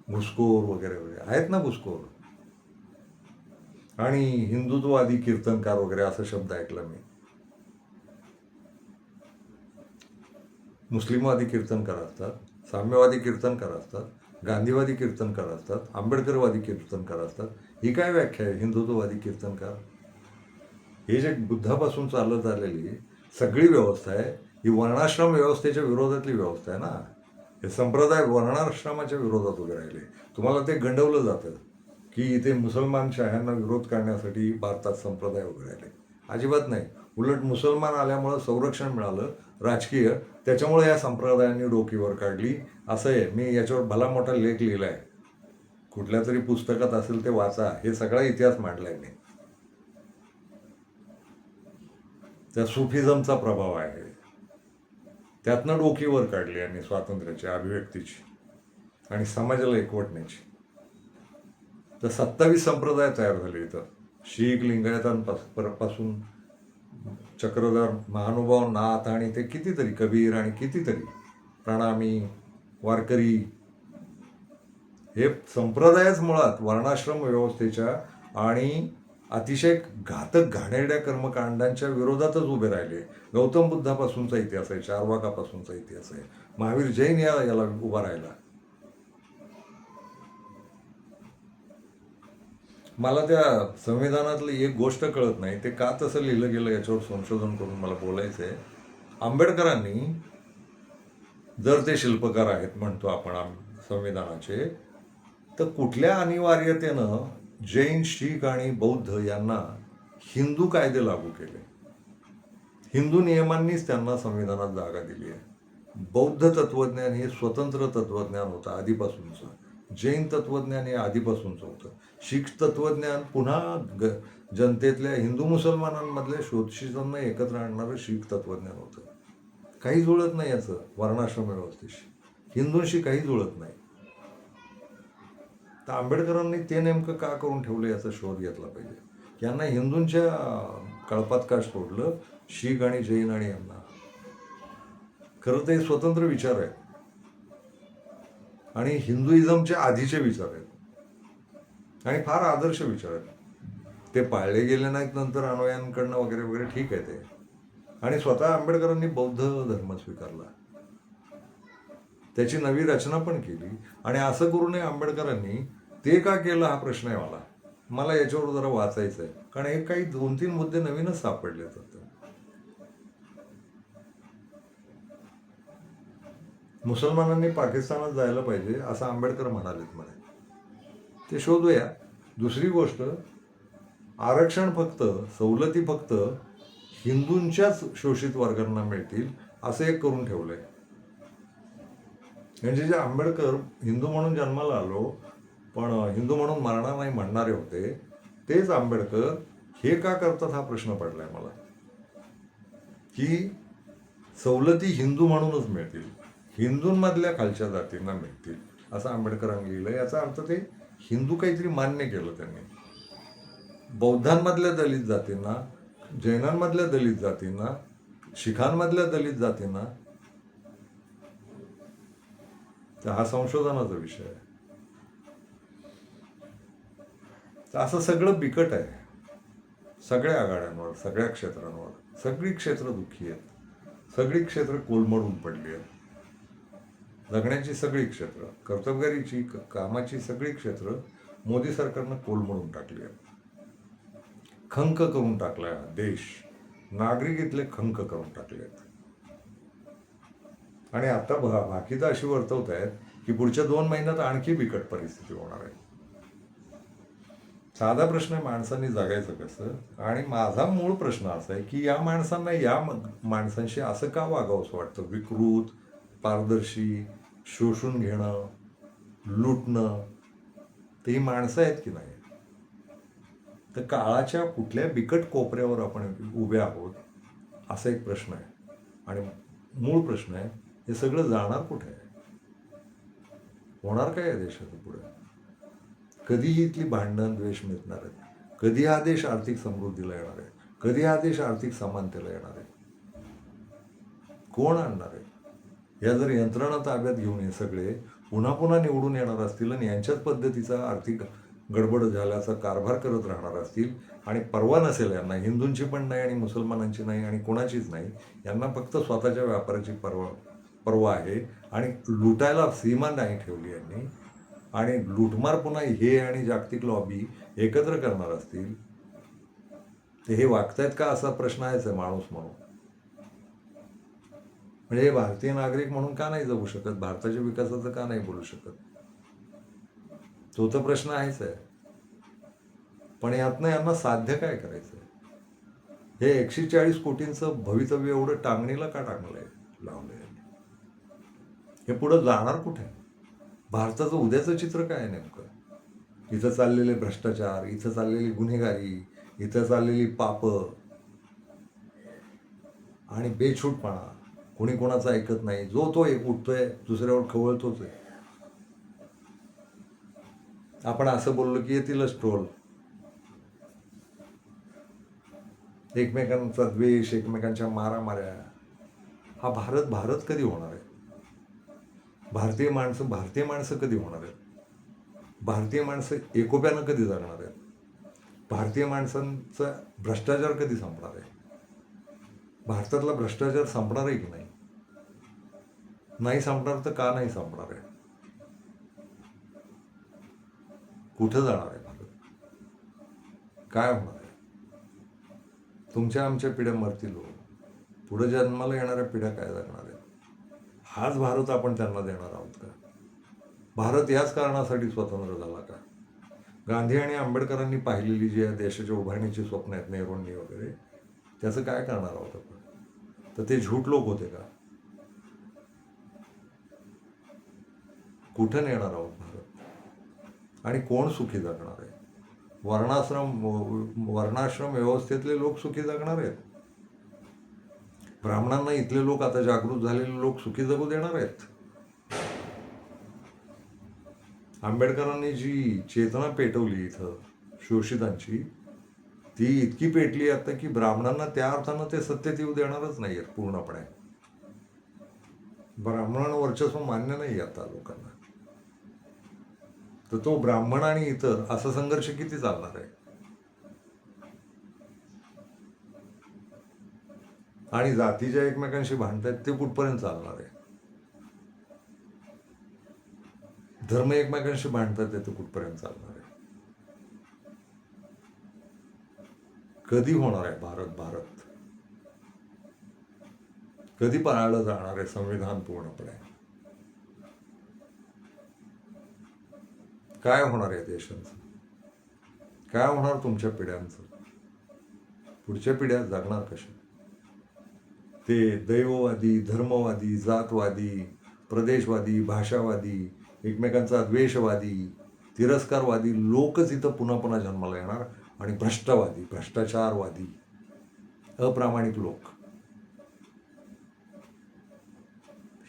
घुसखोर वगैरे वगैरे आहेत ना घुसखोर. आणि हिंदुत्ववादी कीर्तनकार वगैरे असा शब्द ऐकला मी. मुस्लिमवादी कीर्तनकार असतात, साम्यवादी कीर्तनकार असतात, गांधीवादी कीर्तनकार असतात, आंबेडकरवादी कीर्तनकार असतात. ही काय व्याख्या आहे हिंदुत्ववादी कीर्तनकार? हे जे बुद्धापासून चालत आलेली सगळी व्यवस्था आहे, ही वर्णाश्रम व्यवस्थेच्या विरोधातली व्यवस्था आहे ना. हे संप्रदाय वर्णाश्रमाच्या विरोधात उभे राहिले. तुम्हाला ते गंडवलं जातं की इथे मुसलमान शाह्यांना विरोध करण्यासाठी भारतात संप्रदाय उभे राहिले. अजिबात नाही. उलट मुसलमान आल्यामुळं संरक्षण मिळालं राजकीय, त्याच्यामुळे या संप्रदायांनी डोकीवर काढली. असं आहे. मी याच्यावर भला मोठा लेख लिहिला आहे, कुठल्या तरी पुस्तकात असेल ते वाचा. हे सगळा इतिहास मांडलाय मी. त्या सुफिझमचा प्रभाव आहे, त्यातनं डोकीवर काढली आणि स्वातंत्र्याची, अभिव्यक्तीची आणि समाजाला एकवटण्याची. तर 27 संप्रदाय तयार झाले इथं. शीख, लिंगायतांपासून चक्रधर, महानुभाव, नाथ, आणि ते कितीतरी कबीर, आणि कितीतरी प्रणामी, वारकरी. हे संप्रदायच मुळात वर्णाश्रम व्यवस्थेच्या आणि अतिशय घातक घाणेरड्या कर्मकांडांच्या विरोधातच उभे राहिले. गौतम बुद्धापासूनचा इतिहास आहे, चारवाकापासूनचा इतिहास आहे, महावीर जैन याला उभा राहिला. मला त्या संविधानातली एक गोष्ट कळत नाही, ते का तसं लिहिलं गेलं याच्यावर संशोधन करून मला बोलायचं आहे. आंबेडकरांनी, जर ते शिल्पकार आहेत म्हणतो आपण संविधानाचे, तर कुठल्या अनिवार्यतेनं जैन, शीख आणि बौद्ध यांना हिंदू कायदे लागू केले? हिंदू नियमांनीच त्यांना संविधानात जागा दिली आहे. बौद्ध तत्वज्ञान हे स्वतंत्र तत्वज्ञान होतं आधीपासूनचं. जैन तत्वज्ञान हे आधीपासूनचं होतं. शीख तत्वज्ञान पुन्हा जनतेतल्या हिंदू मुसलमानांमधल्या शोषितांना एकत्र आणणारं शीख तत्वज्ञान होतं. काही जुळत नाही याचं वर्णाश्रम व्यवस्थेशी, हिंदूंशी काही जुळत नाही. तर आंबेडकरांनी ते नेमकं का करून ठेवलं याचा शोध घेतला पाहिजे. यांना हिंदूंच्या कळपात का सोडलं, शीख आणि जैन आणि यांना. खरं ते स्वतंत्र विचार आहेत आणि हिंदुइझमचे आधीचे विचार आहेत आणि फार आदर्श विचार आहेत. ते पाळले गेले नाहीत नंतर अनुयायांकडनं वगैरे वगैरे, ठीक आहे ते. आणि स्वतः आंबेडकरांनी बौद्ध धर्म स्वीकारला, त्याची नवी रचना पण केली. आणि असं करू नये आंबेडकरांनी ते का केलं हा प्रश्न आहे मला याच्यावर जरा वाचायचं आहे. कारण हे काही 2-3 मुद्दे नवीनच सापडले आहेत. मुसलमानांनी पाकिस्तानात जायला पाहिजे असं आंबेडकर म्हणालेत म्हणे, ते शोधूया. दुसरी गोष्ट, आरक्षण फक्त, सवलती फक्त हिंदूंच्याच शोषित वर्गांना मिळतील असं एक करून ठेवलंय. म्हणजे जे आंबेडकर हिंदू म्हणून जन्माला आलो पण हिंदू म्हणून मरणार नाही म्हणणारे होते, तेच आंबेडकर हे का करतात हा प्रश्न पडलाय मला. की सवलती हिंदू म्हणूनच मिळतील, हिंदूंमधल्या खालच्या जातींना मिळतील असं आंबेडकरांनी लिहिलं. याचा अर्थ ते हिंदू काहीतरी मान्य केलं त्यांनी. बौद्धांमधल्या दलित जातींना, जैनांमधल्या दलित जातींना, शिखांमधल्या दलित जातींना. तर हा संशोधनाचा विषय आहे. तर असं सगळं बिकट आहे सगळ्या आघाड्यांवर, सगळ्या क्षेत्रांवर. सगळी क्षेत्र दुःखी आहेत, सगळी क्षेत्र कोलमडून पडली आहेत. जगण्याची सगळी क्षेत्र, कर्तबगारीची, कामाची सगळी क्षेत्र मोदी सरकारनं कोलमडून टाकली आहेत. खंक करून टाकलाय हा देश, नागरिक इथले खंक करून टाकले आहेत. आणि आता भाकीतं अशी वर्तवत आहेत की पुढच्या 2 महिन्यात आणखी बिकट परिस्थिती होणार आहे. साधा प्रश्न आहे, माणसांनी जगायचं कसं. आणि माझा मूळ प्रश्न असा आहे की या माणसांना या माणसांशी असं का वागावंसं वाटतं. विकृत, पारदर्शी, शोषून घेणं, लुटणं. ते ही माणसं आहेत की नाही. तर काळाच्या कुठल्या बिकट कोपऱ्यावर आपण उभे आहोत असा एक प्रश्न आहे. आणि मूळ प्रश्न आहे, हे सगळं जाणार कुठे आहे, होणार काय या देशाचं पुढे. कधीही इथली भांडण द्वेष मिटणार आहेत, कधी हा देश आर्थिक समृद्धीला येणार आहे, कधी हा देश आर्थिक समानतेला येणार आहे, कोण आणणार आहे. या जर यंत्रणा ताब्यात घेऊन हे सगळे पुन्हा पुन्हा निवडून येणार असतील आणि यांच्याच पद्धतीचा आर्थिक गडबड झाल्याचा कारभार करत राहणार असतील आणि परवा नसेल यांना, हिंदूंची पण नाही आणि मुसलमानांची नाही आणि कोणाचीच नाही, यांना फक्त स्वतःच्या व्यापाराची परवा आहे आणि लुटायला सीमा नाही ठेवली यांनी. आणि लुटमार पुन्हा हे आणि जागतिक लॉबी एकत्र करणार असतील तर हे वागतायत का असा प्रश्न आहेच आहे माणूस म्हणून. म्हणजे भारतीय नागरिक म्हणून का नाही जगू शकत, भारताच्या विकासाचं का नाही बोलू शकत, तो तर प्रश्न आहेच आहे. पण यातनं यांना साध्य काय करायचं. हे 140 कोटींचं भवितव्य एवढं टांगणीला का टांगलंय, लावलंय. हे पुढं जाणार कुठे. भारताचं उद्याचं चित्र काय आहे नेमकं. इथं चाललेले भ्रष्टाचार, इथं चाललेली गुन्हेगारी, इथं चाललेली पाप आणि बेछूटपणा. कोणी कोणाचं ऐकत नाही, जो तो एक उठतोय दुसऱ्यावर खवळतोच आहे. आपण असं बोललो की येतीलच ट्रोल. एकमेकांचा द्वेष, एकमेकांच्या मारामाऱ्या. हा भारत कधी होणार आहे. भारतीय माणसं कधी होणार आहेत. भारतीय माणसं एकोप्यानं कधी जगणार आहेत. भारतीय माणसांचा भ्रष्टाचार कधी संपणार आहे. भारतातला भ्रष्टाचार संपणार आहे की नाही संपणार तर का नाही संपणार आहे. कुठं जाणार आहे भारत, काय होणार आहे. तुमच्या आमच्या पिढ्या मरतील, पुढे जन्माला येणाऱ्या पिढ्या काय जगणार आहेत. हाच भारत आपण त्यांना देणार आहोत का. भारत याच कारणासाठी स्वतंत्र झाला का. गांधी आणि आंबेडकरांनी पाहिलेली जी या देशाच्या उभारणीची स्वप्न आहेत, नेहरूंनी वगैरे, त्याचं काय करणार आहोत आपण. तर ते झूट लोक होते का? कुठं नेणार आहोत भारत? आणि कोण सुखी जगणार आहे? वर्णाश्रम व्यवस्थेतले लोक सुखी जगणार आहेत? ब्राह्मणांना इथले लोक, आता जागृत झालेले लोक सुखी जगू देणार आहेत? आंबेडकरांनी जी चेतना पेटवली इथं शोषितांची, ती इतकी पेटली आता की ब्राह्मणांना त्या अर्थानं ते सत्तेत येऊ देणारच नाही आहेत पूर्णपणे. ब्राह्मणांना वर्चस्व मान्य नाही आता लोकांना. तर तो ब्राह्मण आणि इतर असा संघर्ष किती चालणार आहे? आणि जाती ज्या एकमेकांशी भांडतायत ते कुठपर्यंत चालणार आहे? धर्म एकमेकांशी भांडतात ते कुठपर्यंत चालणार आहे? कधी होणार आहे भारत? कधी पाळलं जाणार आहे संविधान पूर्णपणे? काय होणार आहे देशाचं? काय होणार तुमच्या पिढ्यांचं? पुढच्या पिढ्या जगणार कशा? ते दैववादी, धर्मवादी, जातवादी, प्रदेशवादी, भाषावादी, एकमेकांचा द्वेषवादी, तिरस्कारवादी लोकच इथं पुन्हा पुन्हा जन्माला येणार. आणि भ्रष्टवादी, भ्रष्टाचारवादी, अप्रामाणिक लोक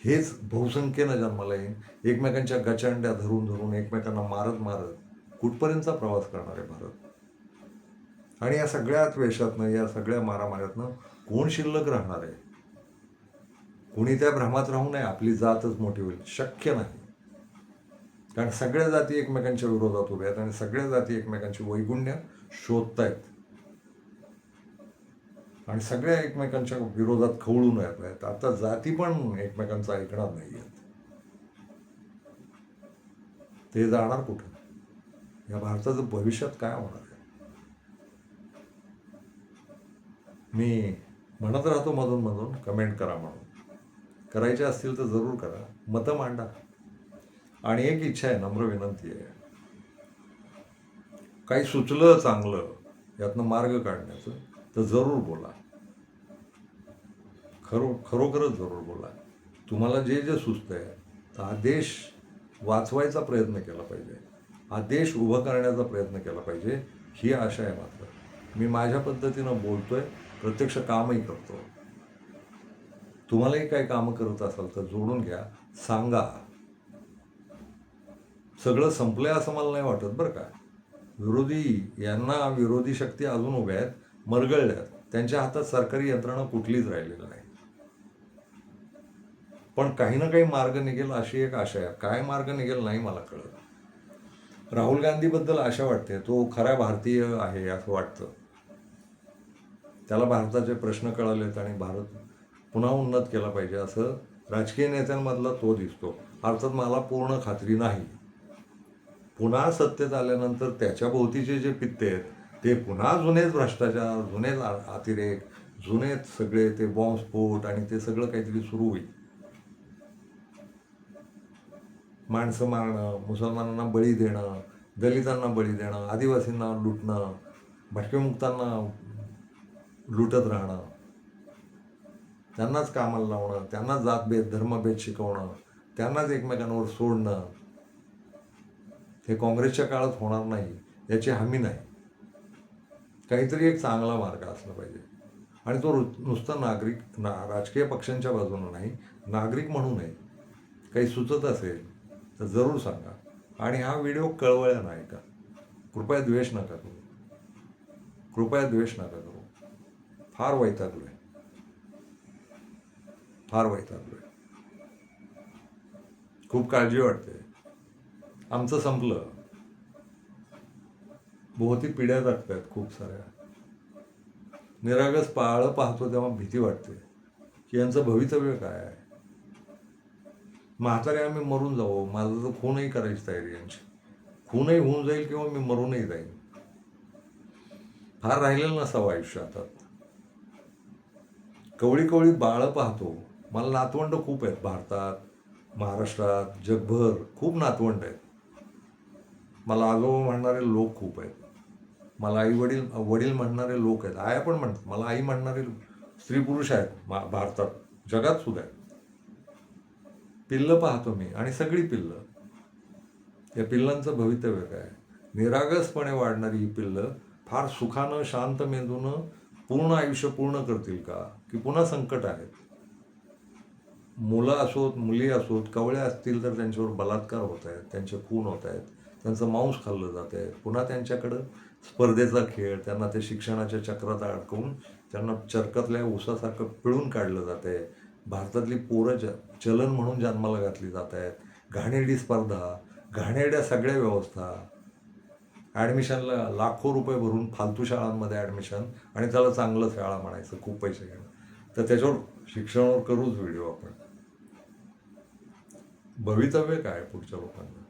हेच बहुसंख्येनं जन्माला येईल. एकमेकांच्या गचांड्या धरून धरून, एकमेकांना मारत मारत कुठपर्यंतचा प्रवास करणार आहे भारत? आणि या सगळ्या द्वेषातनं, या सगळ्या मारामाऱ्यातनं कोण शिल्लक राहणार आहे? कोणी त्या भ्रमात राहू नये आपली जातच मोठी होईल. शक्य नाही. कारण सगळ्या जाती एकमेकांच्या विरोधात उभ्या आहेत आणि सगळ्या जाती एकमेकांची वैगुण्य शोधतायत आणि सगळ्या एकमेकांच्या विरोधात खवळून येत आहेत. आता जाती पण एकमेकांचं ऐकणार नाही आहेत. ते जाणार कुठं? या भारताचं भविष्यात काय होणार आहे? मी म्हणत राहतो मधून मधून कमेंट करा म्हणून. करायचे असतील तर जरूर करा, मतं मांडा. आणि एक इच्छा आहे, नम्र विनंती आहे, काही सुचलं चांगलं यातनं मार्ग काढण्याचं तर जरूर बोला. खरोखरच जरूर बोला. तुम्हाला जे जे सुचतंय तर हा देश वाचवायचा प्रयत्न केला पाहिजे, हा देश उभं करण्याचा प्रयत्न केला पाहिजे, ही आशा आहे. मात्र मी माझ्या पद्धतीनं बोलतोय, प्रत्यक्ष कामही करतो. तुम्हालाही काही कामं करत असाल तर जोडून घ्या, सांगा. सगळं संपलंय असं मला नाही वाटत बरं का. विरोधी शक्ती अजून उभ्या आहेत, मरगळल्यात. त्यांच्या हातात सरकारी यंत्रणा कुठलीच राहिलेली नाही. पण काही ना काही मार्ग निघेल अशी एक आशा आहे. काय मार्ग निघेल नाही मला कळत. राहुल गांधीबद्दल आशा वाटते, तो खरा भारतीय आहे असं वाटतं. त्याला भारताचे प्रश्न कळालेत आणि भारत पुन्हा उन्नत केला पाहिजे असं राजकीय नेत्यांमधला तो दिसतो. अर्थात मला पूर्ण खात्री नाही. पुन्हा सत्तेत आल्यानंतर त्याच्या भोवतीचे जे पित्ते आहेत ते पुन्हा जुनेच भ्रष्टाचार, जुनेच अतिरेक, जुनेच सगळे ते बॉम्बस्फोट आणि ते सगळं काहीतरी सुरू होईल. माणसं मारणं, मुसलमानांना बळी देणं, दलितांना बळी देणं, आदिवासींना लुटणं, भटकेमुक्तांना लुटत राहणं, त्यांनाच कामाला लावणं, त्यांनाच जातभेद धर्मभेद शिकवणं, त्यांनाच एकमेकांवर सोडणं, हे काँग्रेसच्या काळात होणार नाही याची हमी नाही. काहीतरी एक चांगला मार्ग असला पाहिजे आणि तो नुसता राजकीय पक्षांच्या बाजूनं नाही, नागरिक म्हणूनही काही सुचत असेल तर जरूर सांगा. आणि हा व्हिडिओ कळवळ्या नाही का, कृपया द्वेष नका करू, कृपया द्वेष नका करू. फार वैतागलोय, फार वैतागलोय. खूप काळजी वाटते. आमचं संपलं, भोवती पिढ्या जगतायत खूप साऱ्या. निरागस पाळं पाहतो तेव्हा भीती वाटते की यांचं भवितव्य काय आहे. म्हातारे आम्ही मरून जाऊ, माझं तर खूनही करायची तयारी यांची. खूनही होऊन जाईल किंवा मी मरूनही जाईल. फार राहिलेलं नसावं आयुष्य आता. कवळी कवळी बाळं पाहतो. मला नातवंड खूप आहेत भारतात, महाराष्ट्रात, जगभर खूप नातवंड आहेत. मला आजोबा म्हणणारे लोक खूप आहेत. मला वडील म्हणणारे लोक आहेत. आया पण म्हणतात. मला आई म्हणणारे स्त्री पुरुष आहेत भारतात, जगात सुद्धा आहेत. पिल्लं पाहतो मी, आणि सगळी पिल्लं, या पिल्लांचं भवितव्य काय? निरागसपणे वाढणारी ही पिल्लं फार सुखानं, शांत मेंदूनं पूर्ण आयुष्य पूर्ण करतील का, की पुन्हा संकट आहेत? मुलं असोत, मुली असोत, कवळ्या असतील तर त्यांच्यावर बलात्कार होत आहेत, त्यांचे खून होत आहेत, त्यांचं मांस खाल्लं जात आहे. पुन्हा त्यांच्याकडं स्पर्धेचा खेळ, त्यांना ते शिक्षणाच्या चक्रात अडकवून त्यांना चरकातल्या ऊसासारखं पिळून काढलं जात आहे. भारतातली पोरं चलन म्हणून जन्माला घातली जात आहेत. घाणेरडी स्पर्धा, घाणेरड्या सगळ्या व्यवस्था, ॲडमिशनला लाखो रुपये भरून फालतू शाळांमध्ये ॲडमिशन, आणि त्याला चांगलं शाळा म्हणायचं, खूप पैसे घेणं. तर त्याच्यावर शिक्षणावर करूच व्हिडिओ आपण. भवितव्य काय पुढच्या लोकांना?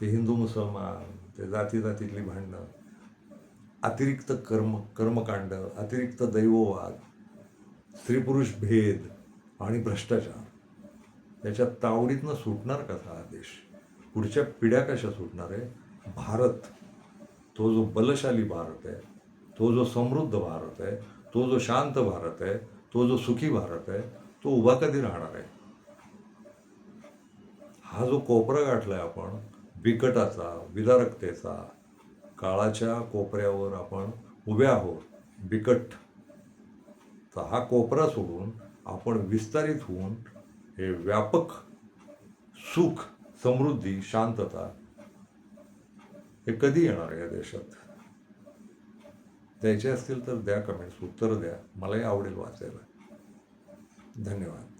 ते हिंदू मुसलमान, ते जाती जातीतली भांडणं, अतिरिक्त कर्मकांड, अतिरिक्त दैववाद, स्त्री पुरुष भेद आणि भ्रष्टाचार, याच्या तावडीतनं सुटणार कसा हा देश? पुढच्या पिढ्या कशा सुटणार आहे? भारत, तो जो बलशाली भारत आहे, तो जो समृद्ध भारत आहे, तो जो शांत भारत आहे, तो जो सुखी भारत आहे, तो उभा कधी राहणार आहे? हा जो कोपरा गाठलाय आपण, बिकटाचा, विदारकतेचा, काळाच्या कोपऱ्यावर आपण उभे आहोत, बिकट. तर हा कोपरा सोडून आपण विस्तारित होऊन हे व्यापक सुख, समृद्धी, शांतता, हे कधी येणार आहे या देशात? द्यायचे असतील तर द्या कमेंट्स, उत्तरं द्या, मलाही आवडेल वाचायला. धन्यवाद.